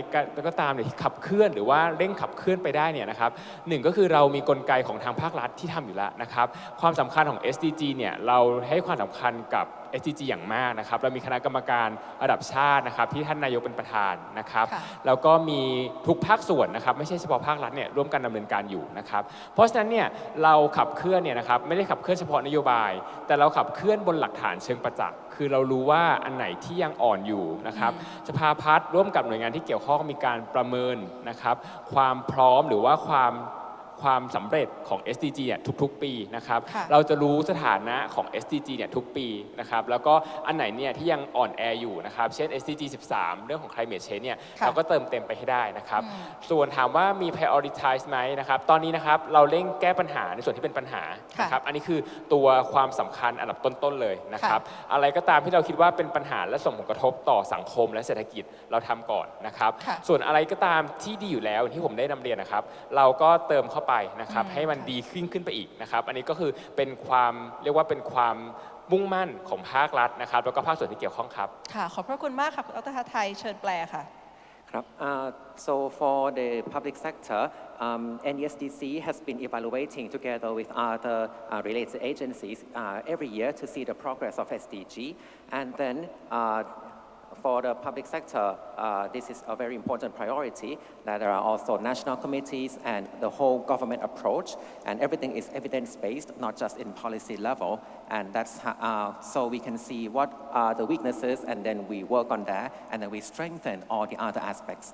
ก็ตามเนี่ยที่ขับเคลื่อนหรือว่าเร่งขับเคลื่อนไปได้เนี่ยนะครับหนึ่งก็คือเรามีกลไกของทางภาครัฐที่ทำอยู่แล้วนะครับความสำคัญของ SDG เนี่ยเราให้ความสำคัญกับ SDG อย่างมากนะครับเรามีคณะกรรมการระดับชาตินะครับที่ท่านนายกเป็นประธานนะครับแล้วก็มีทุกภาคส่วนนะครับไม่ใช่เฉพาะภาครัฐเนี่ยร่วมกันดำเนินการอยู่นะครับเพราะฉะนั้นเนี่ยเราขับเคลื่อนเนี่ยนะครับไม่ได้ขับเคลื่อนเฉพาะนโยบายแต่เราขับเคลื่อนบนหลักฐานเชิงประจักษ์คือเรารู้ว่าอันไหนที่ยังอ่อนอยู่นะครับสภาพัฒน์ร่วมกับหน่วยงานที่เกี่ยวข้องมีการประเมินนะครับความพร้อมหรือว่าความสำเร็จของ SDG เนี่ยทุกๆปีนะครับเราจะรู้สถานะของ SDG เนี่ยทุกปีนะครับแล้วก็อันไหนเนี่ยที่ยังอ่อนแออยู่นะครับเช่น SDG 13 เรื่องของ climate change เนี่ยเราก็เติมเต็มไปให้ได้นะครับส่วนถามว่ามี prioritize ไหมนะครับตอนนี้นะครับเราเร่งแก้ปัญหาในส่วนที่เป็นปัญหานะครับอันนี้คือตัวความสำคัญอันดับต้นๆเลยนะครับอะไรก็ตามที่เราคิดว่าเป็นปัญหาและส่งผลกระทบต่อสังคมและเศรษฐกิจเราทำก่อนนะครับส่วนอะไรก็ตามที่ดีอยู่แล้วที่ผมได้นำเรียนนะครับเราก็เติมเข้าไปนะครับให้มันดีขึ้นไปอีกนะครับอันนี้ก็คือเป็นความเรียกว่าเป็นความมุ่งมั่นของภาครัฐนะครับแล้วก็ภาคส่วนที่เกี่ยวข้องครับค่ะขอบพระคุณมากครับดรทัศน์ไทยเชิญแปลค่ะครับ so for the public sector NESDC has been evaluating together with other related agencies every year to see the progress of SDG and then for the public sector, this is a very important priority, that there are also national committees and the whole government approach, and everything is evidence-based, not just in policy level, and that's so we can see what are the weaknesses, and then we work on that, and then we strengthen all the other aspects.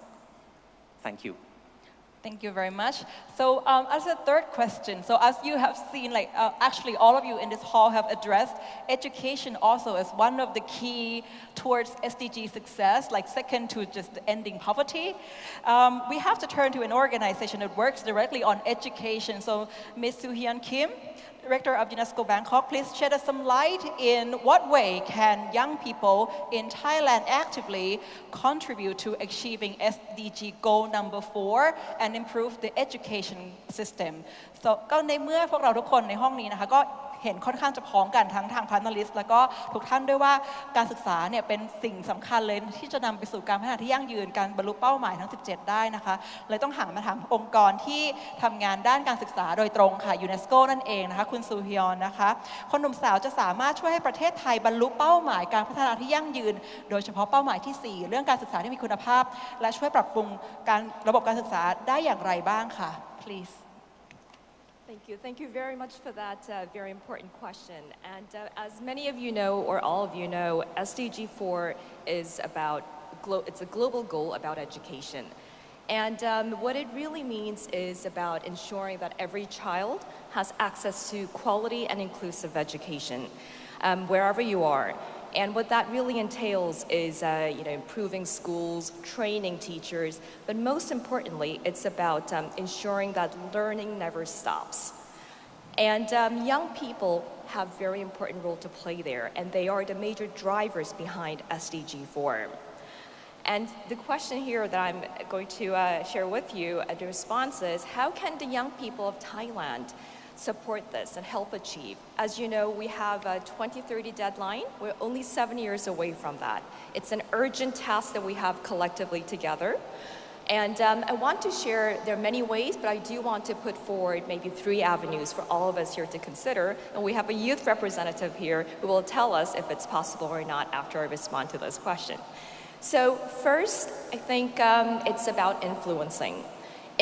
Thank you. Thank you very much. So as a third question, so as you have seen, like actually all of you in this hall have addressed education also as one of the key towards SDG success, like second to just ending poverty. We have to turn to an organization that works directly on education. So Ms. Soo-hyun Kim, Director of UNESCO Bangkok, please shed us some light in what way can young people in Thailand actively contribute to achieving SDG goal number 4 and improve the education system. So ก็ในเมื่อพวกเราทุกคนในห้องนี้นะคะก็เห็นค่อนข้างจะพ้องกันทั้งทาง panelist แล้วก็ทุกท่านด้วยว่าการศึกษาเนี่ยเป็นสิ่งสำคัญเลยที่จะนำไปสู่การพัฒนาที่ยั่งยืนการบรรลุเป้าหมายทั้ง 17 ได้นะคะเลยต้องหันมาถามองค์กรที่ทำงานด้านการศึกษาโดยตรงค่ะ UNESCO นั่นเองนะคะคุณซูฮยอนนะคะคนหนุ่มสาวจะสามารถช่วยให้ประเทศไทยบรรลุเป้าหมายการพัฒนาที่ยั่งยืนโดยเฉพาะเป้าหมายที่ 4 เรื่องการศึกษาที่มีคุณภาพและช่วยปรับปรุงการระบบการศึกษาได้อย่างไรบ้างค่ะ please Thank you. Thank you very much for that very important question. And as many of you know, or all of you know, SDG 4 is about, it's a global goal about education. And what it really means is about ensuring that every child has access to quality and inclusive education, wherever you are. And what that really entails is improving schools, training teachers, but most importantly, it's about ensuring that learning never stops. And young people have a very important role to play there, and they are the major drivers behind SDG 4. And the question here that I'm going to share with you, the response is, how can the young people of Thailand support this and help achieve? As you know, we have a 2030 deadline. We're only 7 years away from that. It's an urgent task that we have collectively together. And I want to share, there are many ways, but I do want to put forward maybe 3 avenues for all of us here to consider. And we have a youth representative here who will tell us if it's possible or not after I respond to this question. So first, I think it's about influencing.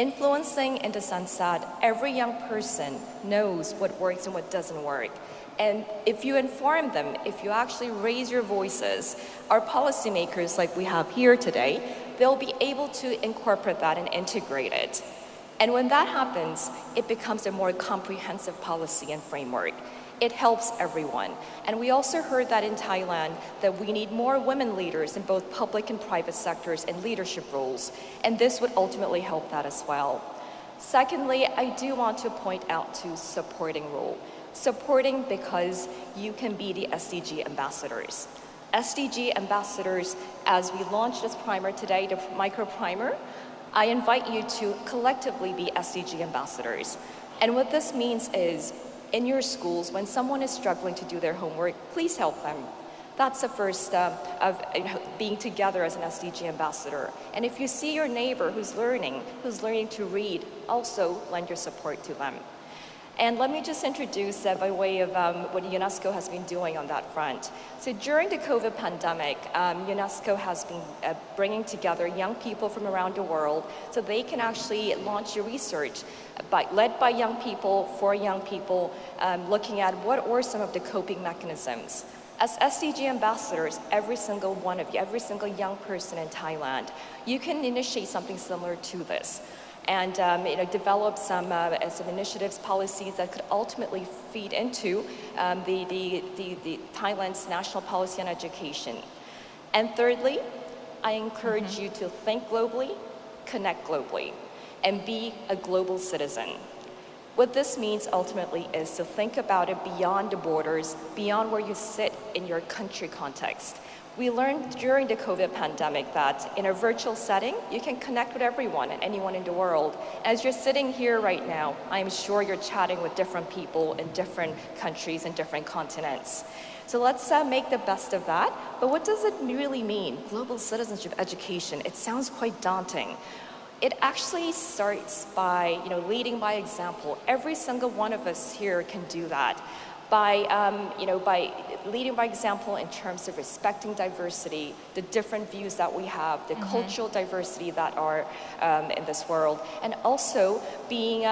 Influencing in the sense that every young person knows what works and what doesn't work. And if you inform them, if you actually raise your voices, our policymakers like we have here today, they'll be able to incorporate that and integrate it. And when that happens, it becomes a more comprehensive policy and framework. It helps everyone. And we also heard that in Thailand that we need more women leaders in both public and private sectors in leadership roles. And this would ultimately help that as well. Secondly, I do want to point out to supporting role. Supporting because you can be the SDG ambassadors. SDG ambassadors, as we launch this primer today, the micro primer, I invite you to collectively be SDG ambassadors. And what this means is, in your schools, when someone is struggling to do their homework, please help them. That's the first step of being together as an SDG ambassador. And if you see your neighbor who's learning to read, also lend your support to them. And let me just introduce by way of what UNESCO has been doing on that front. So during the COVID pandemic, UNESCO has been bringing together young people from around the world so they can actually launch a research led by young people, for young people, looking at what are some of the coping mechanisms. As SDG ambassadors, every single one of you, every single young person in Thailand, you can initiate something similar to this. And develop some initiatives, policies that could ultimately feed into the Thailand's national policy on education. And thirdly, I encourage you to think globally, connect globally, and be a global citizen. What this means ultimately is to think about it beyond the borders, beyond where you sit in your country context. We learned during the COVID pandemic that in a virtual setting, you can connect with everyone and anyone in the world. As you're sitting here right now, I'm sure you're chatting with different people in different countries and different continents. So let's make the best of that. But what does it really mean? Global citizenship education, it sounds quite daunting. It actually starts by leading by example. Every single one of us here can do that. By leading by example in terms of respecting diversity, the different views that we have, the cultural diversity that are in this world, and also being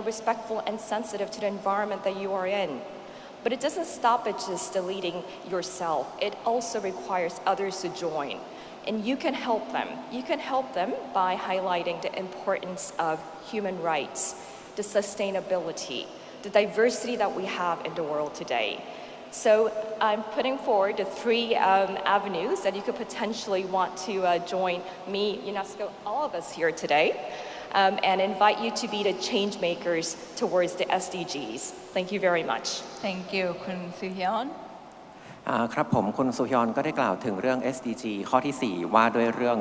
respectful and sensitive to the environment that you are in. But it doesn't stop at just leading yourself. It also requires others to join. And you can help them. You can help them by highlighting the importance of human rights, the sustainability, the diversity that we have in the world today. So I'm putting forward the three avenues that you could potentially want to join me, UNESCO, all of us here today, and invite you to be the change makers towards the SDGs. Thank you very much. Thank you คุณซูฮยอน ครับผมคุณสุฮยอนก็ได้กล่าวถึงเรื่อง SDG ข้อที่ 4 ว่าด้วยเรื่อง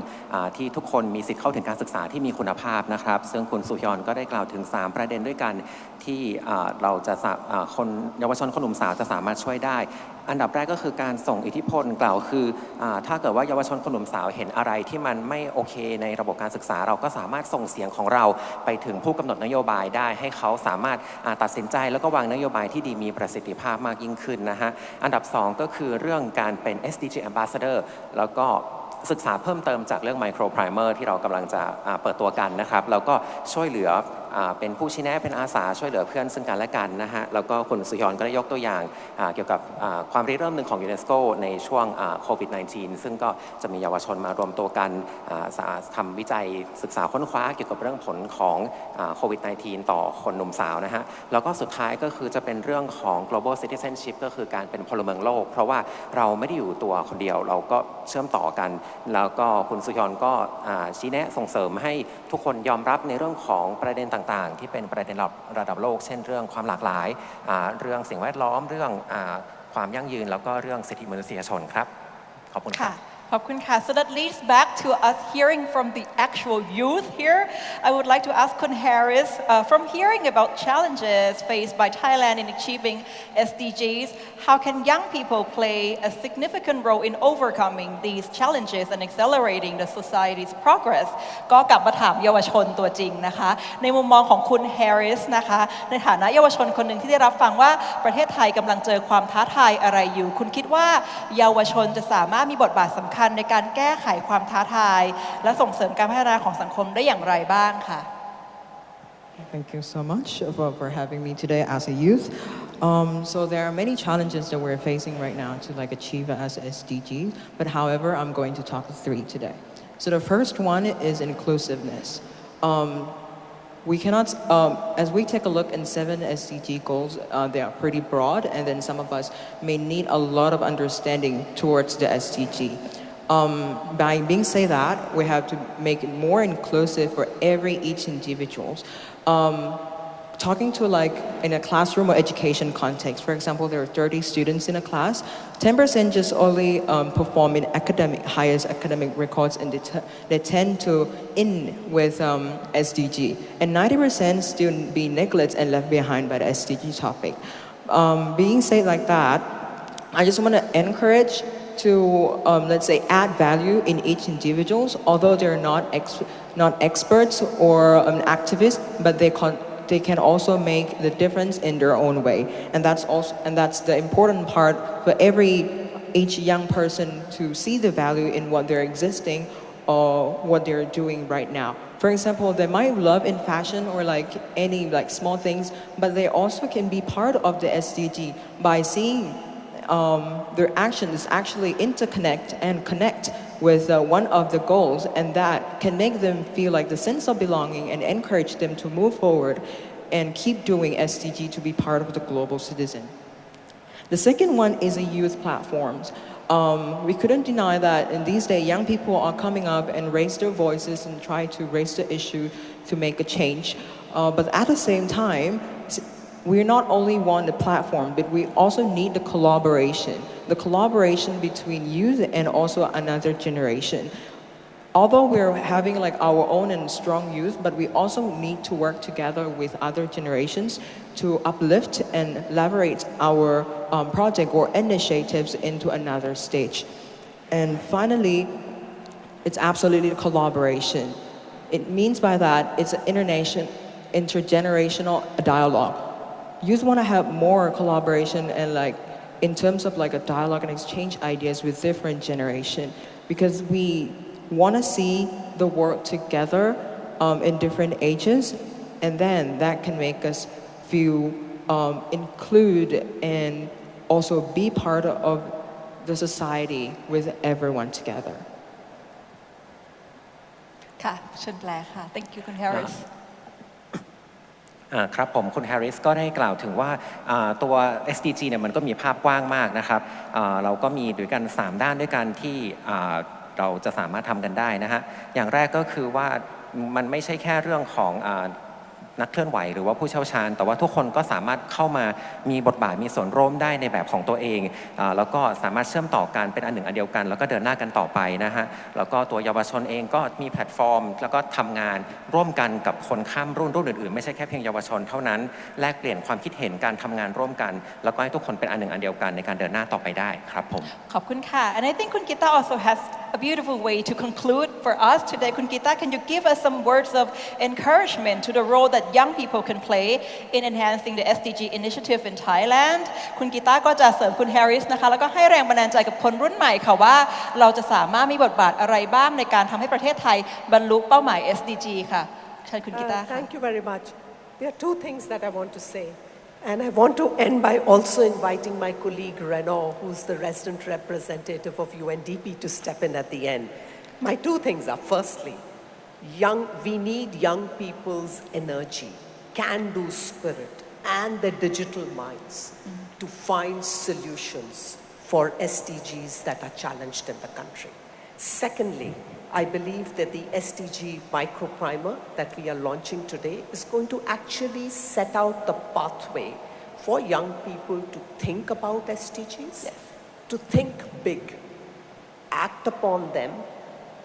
ที่ทุกคนมีสิทธิ์เข้าถึงการศึกษาที่มีคุณภาพนะครับซึ่งคุณสุฮยอนก็ได้กล่าวถึง 3 ประเด็นด้วยกันที่เราจะคนเยาวชนคนหนุ่มสาวจะสามารถช่วยได้อันดับแรกก็คือการส่งอิทธิพลกล่าวคือถ้าเกิดว่าเยาวชนคนหนุ่มสาวเห็นอะไรที่มันไม่โอเคในระบบการศึกษาเราก็สามารถส่งเสียงของเราไปถึงผู้กำหนดนโยบายได้ให้เขาสามารถตัดสินใจแล้วก็วางนโยบายที่ดีมีประสิทธิภาพมากยิ่งขึ้นนะฮะอันดับ 2 ก็คือเรื่องการเป็น SDG Ambassador แล้วก็ศึกษาเพิ่มเติมจากเรื่อง Micro Primer ที่เรากำลังจะเปิดตัวกันนะครับแล้วก็ช่วยเหลือเป็นผู้ชี้แนะเป็นอาสาช่วยเหลือเพื่อนซึ่งกันและกันนะฮะแล้วก็คุณสุฮยอนก็ได้ยกตัวอย่างเกี่ยวกับความริเริ่มหนึ่งของยูเนสโกในช่วงโควิด -19 ซึ่งก็จะมีเยาวชนมารวมตัวกันทำวิจัยศึกษาค้นคว้าเกี่ยวกับเรื่องผลของโควิด -19 ต่อคนหนุ่มสาวนะฮะแล้วก็สุดท้ายก็คือจะเป็นเรื่องของ global citizenship ก็คือการเป็นพลเมืองโลกเพราะว่าเราไม่ได้อยู่ตัวคนเดียวเราก็เชื่อมต่อกันแล้วก็คุณสุฮยอนก็ชี้แนะส่งเสริมให้ทุกคนยอมรับในเรื่องของประเด็นต่างๆที่เป็นประเด็นระดับโลกเช่นเรื่องความหลากหลายเรื่องสิ่งแวดล้อมเรื่องความยั่งยืนแล้วก็เรื่องสิทธิมนุษยชนครับขอบคุณครับ ขอบคุณค่ะ So that leads back to us hearing from the actual youth here. I would like to ask Kun Harris, from hearing about challenges faced by Thailand in achieving SDGs, how can young people play a significant role in overcoming these challenges and accelerating the society's progress? ก็กลับมาถามเยาวชนตัวจริงนะคะในมุมมองของคุณ Harris นะคะในฐานะเยาวชนคนหนึ่งที่ได้รับฟังว่าประเทศไทยกำลังเจอความท้าทายอะไรอยู่คุณคิดว่าเยาวชนจะสามารถมีบทบาทสำคัญในการแก้ไขความท้าทายและส่งเสริมการพัฒนาของสังคมได้อย่างไรบ้างค่ะ Thank you so much for having me today as a youth. So there are many challenges that we're facing right now to achieve as SDG, but however, I'm going to talk 3 today. So the first one is inclusiveness. We cannot, as we take a look in 7 SDG goals, they are pretty broad, and then some of us may need a lot of understanding towards the SDG. By being say that, we have to make it more inclusive for each individuals. Talking to in a classroom or education context, for example, there are 30 students in a class, 10% just only perform in highest academic records and they tend to end with SDG. And 90% still be neglected and left behind by the SDG topic. Being said like that, I just want to encourage to, let's say, add value in each individuals, although they're not experts or activists, but they can also make the difference in their own way, and that's the important part for each young person to see the value in what they're existing or what they're doing right now. For example, they might love in fashion or any small things, but they also can be part of the SDG by seeing their actions actually interconnect and connect with one of the goals, and that can make them feel the sense of belonging and encourage them to move forward and keep doing SDG to be part of the global citizen. The second one is the youth platforms. We couldn't deny that in these days, young people are coming up and raise their voices and try to raise the issue to make a change. But at the same time, we not only want the platform, but we also need the collaboration between youth and also another generation. Although we're having our own and strong youth, but we also need to work together with other generations to uplift and leverage our project or initiatives into another stage. And finally, it's absolutely collaboration. It means by that it's an intergenerational dialogue. Youth want to have more collaboration and in terms of a dialogue and exchange ideas with different generation, because we want to see the world together in different ages, and then that can make us feel include and also be part of the society with everyone together. ค่ะเชิญแปลค่ะ Thank you คุณ Harris ครับผมคุณแฮร์ริสก็ได้กล่าวถึงว่าตัว SDG เนี่ยมันก็มีภาพกว้างมากนะครับเราก็มีด้วยกัน3ด้านด้วยกันที่เราจะสามารถทำกันได้นะฮะอย่างแรกก็คือว่ามันไม่ใช่แค่เรื่องของนักเคลื่อนไหวหรือว่าผู้เชี่ยวชาญแต่ว่าทุกคนก็สามารถเข้ามามีบทบาทมีส่วนร่วมได้ในแบบของตัวเองแล้วก็สามารถเชื่อมต่อกันเป็นอันหนึ่งอันเดียวกันแล้วก็เดินหน้ากันต่อไปนะฮะแล้วก็ตัวเยาวชนเองก็มีแพลตฟอร์มแล้วก็ทำงานร่วมกันกับคนข้ามรุ่นอื่นๆไม่ใช่แค่เพียงเยาวชนเท่านั้นแลกเปลี่ยนความคิดเห็นการทำงานร่วมกันแล้วก็ให้ทุกคนเป็นอันหนึ่งอันเดียวกันในการเดินหน้าต่อไปได้ครับผมขอบคุณค่ะ and I think คุณกีตา also has a beautiful way to conclude for us today คุณกีตา can you give us some words of encouragement to the role that young people can play in enhancing the SDG initiative in Thailand คุณกีตาก็จะเสริมคุณแฮร์ริสนะคะแล้วก็ให้แรงบันดาลใจกับคนรุ่นใหม่ค่ะว่าเราจะสามารถมีบทบาทอะไรบ้างในการทำให้ประเทศไทยบรรลุเป้าหมาย SDG ค่ะเชิญคุณกีตา Thank you very much. There are two things that I want to say. And I want to end by also inviting my colleague Renaud, who's the resident representative of UNDP, to step in at the end. My two things are, firstly, we need young people's energy, can-do spirit, and their digital minds to find solutions for SDGs that are challenged in the country. Secondly, I believe that the SDG micro primer that we are launching today is going to actually set out the pathway for young people to think about SDGs, to think big, act upon them,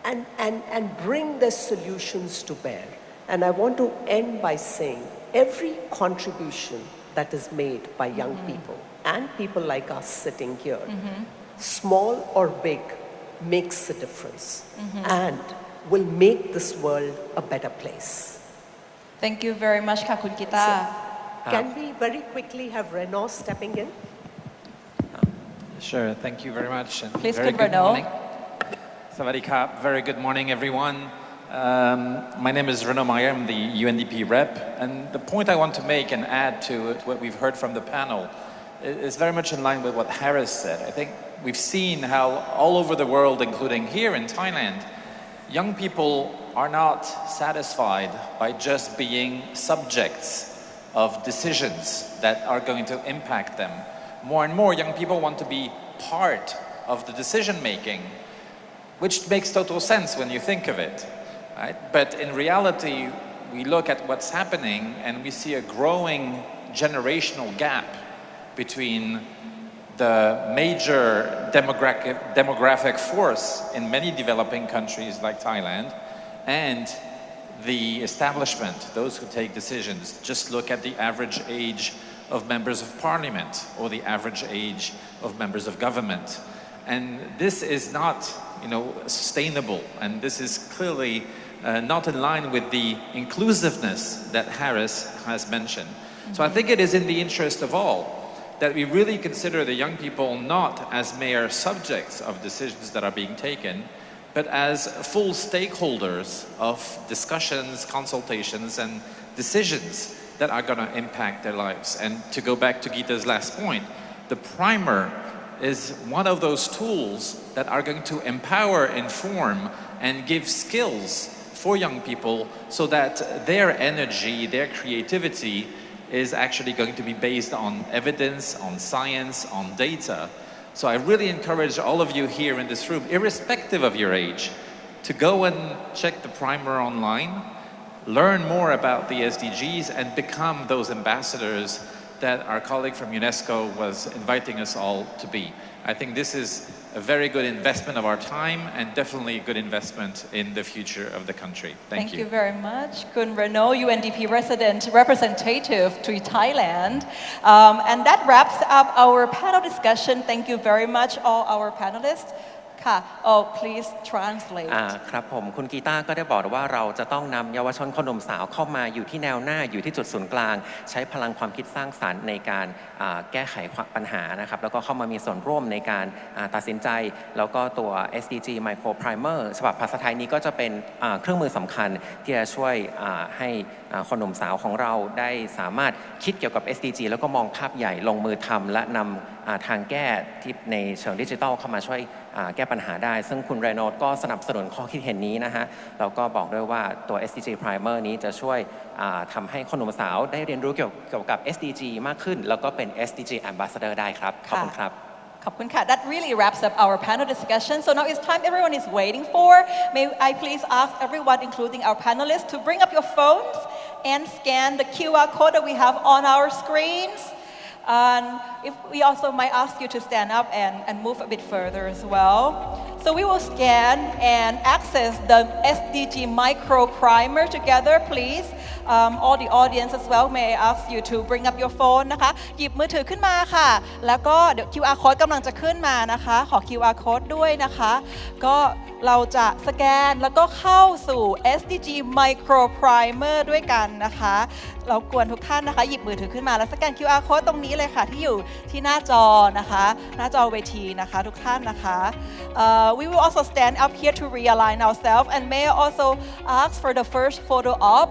and bring their solutions to bear. And I want to end by saying every contribution that is made by young people and people like us sitting here, small or big, makes a difference and will make this world a better place. Thank you very much ค่ะคุณกีตา Can we very quickly have Renaud stepping in? Sure, thank you very much. And Please, very good Renaud. morning. Sawadee Krap. Very good morning, everyone. My name is Renaud Meyer. I'm the UNDP rep. And the point I want to make and add to what we've heard from the panel is very much in line with what Harris said. I think we've seen how all over the world, including here in Thailand, young people are not satisfied by just being subjects of decisions that are going to impact them. More and more young people want to be part of the decision making, which makes total sense when you think of it, right? But in reality, we look at what's happening and we see a growing generational gap between the major demographic force in many developing countries like Thailand and the establishment, those who take decisions. Just look at the average age of members of parliament or the average age of members of government. And this is not, sustainable, and this is clearly not in line with the inclusiveness that Harris has mentioned. So I think it is in the interest of all that we really consider the young people not as mere subjects of decisions that are being taken, but as full stakeholders of discussions, consultations, and decisions that are going to impact their lives. And to go back to Geeta's last point, the primer is one of those tools that are going to empower, inform, and give skills for young people so that their energy, their creativity is actually going to be based on evidence, on science, on data. So I really encourage all of you here in this room, irrespective of your age, to go and check the primer online, learn more about the SDGs, and become those ambassadors that our colleague from UNESCO was inviting us all to be. I think this is a very good investment of our time and definitely a good investment in the future of the country. Thank you. Thank you very much. Kun Renaud, UNDP representative to Thailand. And that wraps up our panel discussion. Thank you very much, all our panelists. Oh, please translate. ครับผมคุณกีตาก็ได้บอกว่าเราจะต้องนำเยาวชนคนหนุ่มสาวเข้ามาอยู่ที่แนวหน้าอยู่ที่จุดศูนย์กลางใช้พลังความคิดสร้างสรรค์ในการแก้ไขปัญหานะครับแล้วก็เข้ามามีส่วนร่วมในการตัดสินใจแล้วก็ตัว SDG Micro Primer ฉบับภาษาไทยนี้ก็จะเป็นเครื่องมือสำคัญที่จะช่วยให้คนหนุ่มสาวของเราได้สามารถคิดเกี่ยวกับ SDG แล้วก็มองภาพใหญ่ลงมือทำและนำ ทางแก้ที่ในเชิงดิจิทัลเข้ามาช่วยแก้ปัญหาได้ซึ่งคุณเรโนดก็สนับสนุนข้อคิดเห็นนี้นะฮะแล้วก็บอกด้วยว่าตัว SDG Primer นี้จะช่วยทำให้คนหนุ่มสาวได้เรียนรู้เกี่ยวกับ SDG มากขึ้นแล้วก็เป็น SDG Ambassador ได้ครับขอบคุณครับThat really wraps up our panel discussion. So now it's time everyone is waiting for. May I please ask everyone, including our panelists, to bring up your phones and scan the QR code that we have on our screens. And if we also might ask you to stand up and move a bit further as well. So we will scan and access the SDG Micro Primer together, please. All the audience as well, may I ask you to bring up your phone นะคะหยิบมือถือขึ้นมาค่ะแล้วก็เดี๋ยว QR code กำลังจะขึ้นมานะคะขอ QR code ด้วยนะคะก็เราจะสแกนแล้วก็เข้าสู่ SDG Micro Primer ด้วยกันนะคะเรากวนทุกท่านนะคะหยิบมือถือขึ้นมาแล้วสแกน QR code ตรงนี้เลยค่ะที่อยู่ที่หน้าจอนะคะหน้าจอเวทีนะคะทุกท่านนะคะ We will also stand up here to realign ourselves and may I also ask for the first photo op.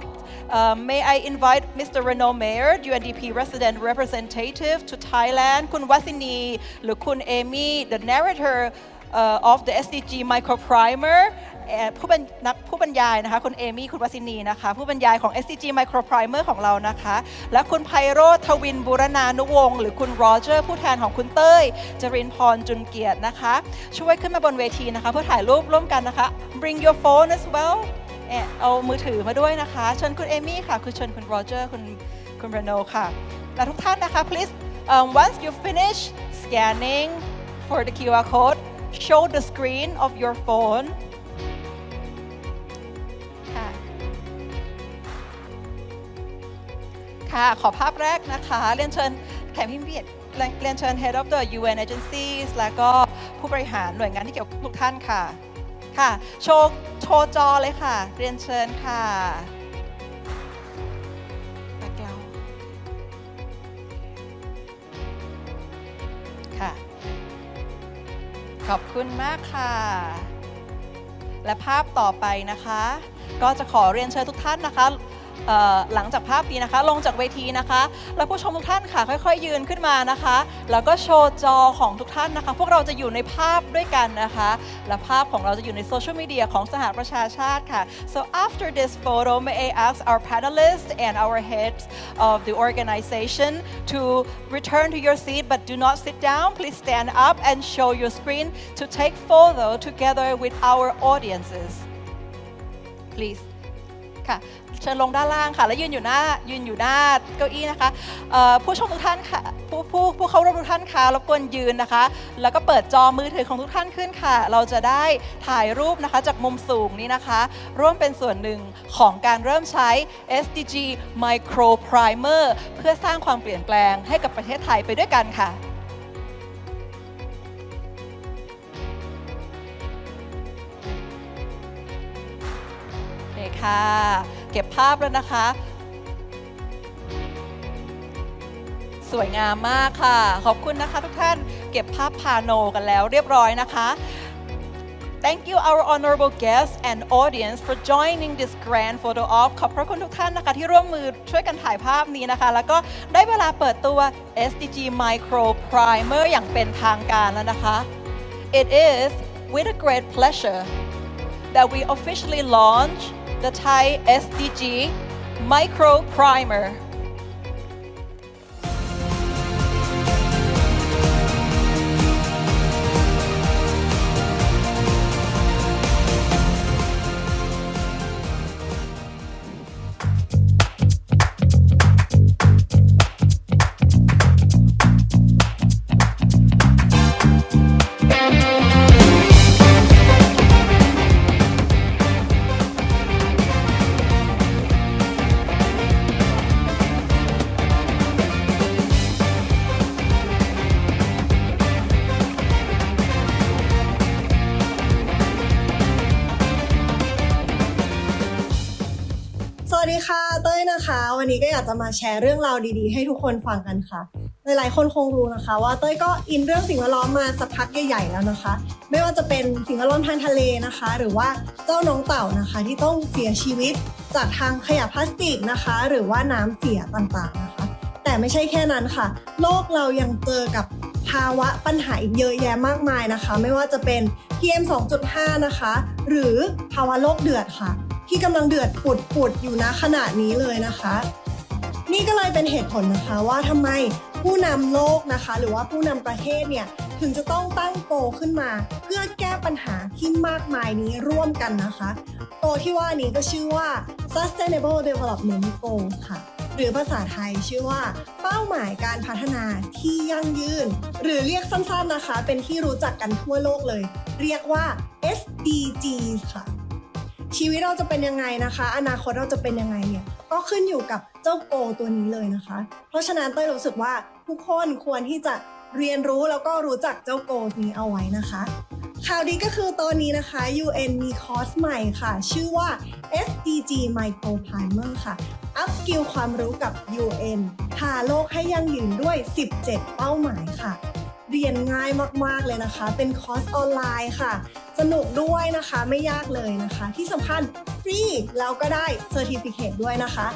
May I invite Mr. Renaud Mayer, UNDP resident representative to Thailand, คุณวัสินีหรือคุณเอมี่ the narrator of the SDG Micro Primer ผู้บรรยายนะคะคุณเอมี่คุณวัสินีนะคะผู้บรรยายของ SDG Micro Primer ของเรานะคะและคุณไพโรจน์ ทวินบูรณานุวงศ์หรือคุณโรเจอร์ผู้แทนของคุณเต้ยจรินพรจุนเกียรตินะคะช่วยขึ้นมาบนเวทีนะคะเพื่อถ่ายรูปร่วมกันนะคะ Bring your phone as wellเอามือถือมาด้วยนะคะเชิญคุณเอมี่ค่ะคือเชิญคุณโรเจอร์คุณเรโนค่ะและทุกท่านนะคะ please once you finish scanning for the QR code show the screen of your phone ค่ะขอภาพแรกนะคะเรียนเชิญแขกผู้มีเกียรติเรียนเชิญ Head of the UN agencies และก็ผู้บริหารหน่วยงานที่เกี่ยวกับทุกท่านค่ะค่ะโชว์จอเลยค่ะเรียนเชิญค่ะค่ะขอบคุณมากค่ะและภาพต่อไปนะคะก็จะขอเรียนเชิญทุกท่านนะคะหลังจากภาพนี้นะคะลงจากเวทีนะคะแล้วผู้ชมทุกท่านค่ะค่อยๆยืนขึ้นมานะคะแล้วก็โชว์จอของทุกท่านนะคะพวกเราจะอยู่ในภาพด้วยกันนะคะและภาพของเราจะอยู่ในโซเชียลมีเดียของสหประชาชาติค่ะ so after this photo may I ask our panelists and our heads of the organization to return to your seat but do not sit down please stand up and show your screen to take photo together with our audiences please ค่ะเชิญลงด้านล่างค่ะและยืนอยู่หน้าเก้าอี้นะคะผู้ชมทุกท่านค่ะผู้เข้าร่วมทุกท่านค่ะรบกวนยืนนะคะแล้วก็เปิดจอมือถือของทุกท่านขึ้นค่ะเราจะได้ถ่ายรูปนะคะจากมุมสูงนี้นะคะร่วมเป็นส่วนหนึ่งของการเริ่มใช้ SDG Micro Primer เพื่อสร้างความเปลี่ยนแปลงให้กับประเทศไทยไปด้วยกันค่ะค่ะเก็บภาพแล้วนะคะสวยงามมากค่ะขอบคุณนะคะทุกท่านเก็บภาพพาโนกันแล้วเรียบร้อยนะคะ Thank you our honorable guests and audience for joining this grand photo op ขอบพระคุณทุกท่านนะคะที่ร่วมมือช่วยกันถ่ายภาพนี้นะคะแล้วก็ได้เวลาเปิดตัว SDG Micro Primer อย่างเป็นทางการแล้วนะคะ It is with a great pleasure that we officially launch the Thai SDG Micro Primer. สวัสดีค่ะเต้ยนะคะวันนี้ก็อยากจะมาแชร์เรื่องราวดีๆให้ทุกคนฟังกันค่ะหลายๆคนคงรู้นะคะว่าเต้ยก็อินเรื่องสิ่งแวดล้อมมาสักพักใหญ่ๆแล้วนะคะไม่ว่าจะเป็นสิ่งแวดล้อมทางทะเลนะคะหรือว่าเจ้าน้องเต่านะคะที่ต้องเสียชีวิตจากทางขยะพลาสติกนะคะหรือว่าน้ำเสียต่างๆนะคะแต่ไม่ใช่แค่นั้นค่ะโลกเรายังเจอกับ ภาวะปัญหาอีกเยอะแยะมากมายนะคะไม่ว่าจะเป็น PM 2.5 นะคะหรือภาวะโลกเดือดค่ะที่กำลังเดือดปุดอยู่ณขณะนี้เลยนะคะนี่ก็เลยเป็นเหตุผลนะคะว่าทำไมผู้นำโลกนะคะหรือว่าผู้นำประเทศเนี่ยถึงจะต้องตั้งโกขึ้นมาเพื่อแก้ปัญหาที่มากมายนี้ร่วมกันนะคะโกที่ว่านี้ก็ชื่อว่า Sustainable Development Goal ค่ะหรือภาษาไทยชื่อว่าเป้าหมายการพัฒนาที่ยั่งยืนหรือเรียกสั้นๆนะคะเป็นที่รู้จักกันทั่วโลกเลยเรียกว่า SDGs ค่ะชีวิตเราจะเป็นยังไงนะคะอนาคตเราจะเป็นยังไงเนี่ยก็ขึ้นอยู่กับเจ้าโกตัวนี้เลยนะคะเพราะฉะนั้นเต้ยรู้สึกว่าทุกคนควรที่จะเรียนรู้แล้วก็รู้จักเจ้าโกนี้เอาไว้นะคะข่าวดีก็คือตอนนี้นะคะ UN มีคอร์สใหม่ค่ะชื่อว่า SDG Micro Primer ค่ะอัพสกิลความรู้กับ UN พาโลกให้ยั่งยืนด้วย17เป้าหมายค่ะเรียนง่ายมากๆเลยนะคะเป็นคอร์สออนไลน์ค่ะสนุกด้วยนะคะไม่ยากเลยนะคะที่สำคัญฟรีแล้วก็ได้เซอร์ติฟิเคตด้วยนะคะ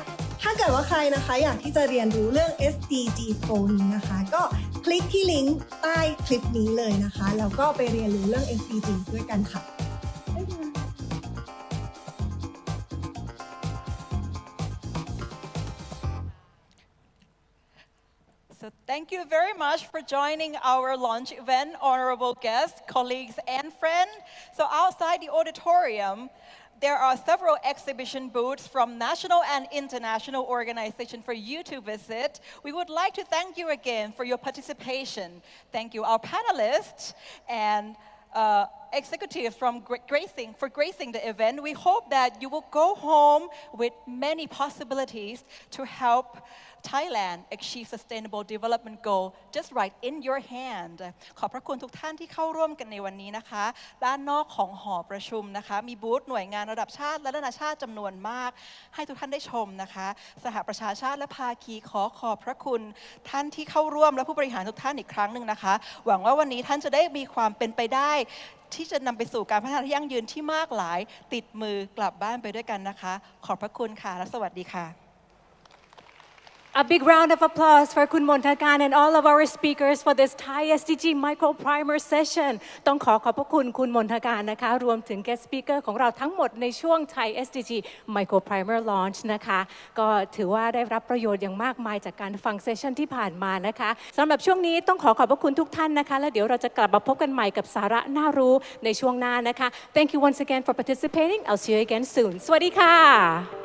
ถ้าเกิดว่าใครนะคะอยากที่จะเรียนรู้เรื่อง SDG Goal นี้นะคะก็คลิกที่ลิงก์ใต้คลิปนี้เลยนะคะแล้วก็ไปเรียนรู้เรื่อง SDG ด้วยกันค่ะSo thank you very much for joining our launch event, honorable guests, colleagues, and friends. So outside the auditorium, there are several exhibition booths from national and international organizations for you to visit. We would like to thank you again for your participation. Thank you, our panelists and executives from gracing the event. We hope that you will go home with many possibilities to help Thailand achieve sustainable development goal just right in your hand ขอบพระคุณทุกท่านที่เข้าร่วมกันในวันนี้นะคะด้านนอกของหอประชุมนะคะมีบูธหน่วยงานระดับชาติและนานาชาติจำนวนมากให้ทุกท่านได้ชมนะคะสหประชาชาติและภาคีขอบพระคุณท่านที่เข้าร่วมและผู้บริหารทุกท่านอีกครั้งหนึ่งนะคะหวังว่าวันนี้ท่านจะได้มีความเป็นไปได้ที่จะนำไปสู่การพัฒนาที่ยั่งยืนที่มากหลายติดมือกลับบ้านไปด้วยกันนะคะขอบพระคุณค่ะและสวัสดีค่ะA big round of applause for Kun Montakan and all of our speakers for this Thai SDG Micro Primer session ต้องขอบพระคุณคุณมนทการนะคะรวมถึง guest speaker ของเราทั้งหมดในช่วง Thai SDG Micro Primer Launch นะคะก็ถือว่าได้รับประโยชน์อย่างมากมายจากการฟังเซสชันที่ผ่านมานะคะสำหรับช่วงนี้ต้องขอบพระคุณทุกท่านนะคะแล้วเดี๋ยวเราจะกลับมาพบกันใหม่กับสาระน่ารู้ในช่วงหน้านะคะ Thank you once again for participating. I'll see you again soon สวัสดีค่ะ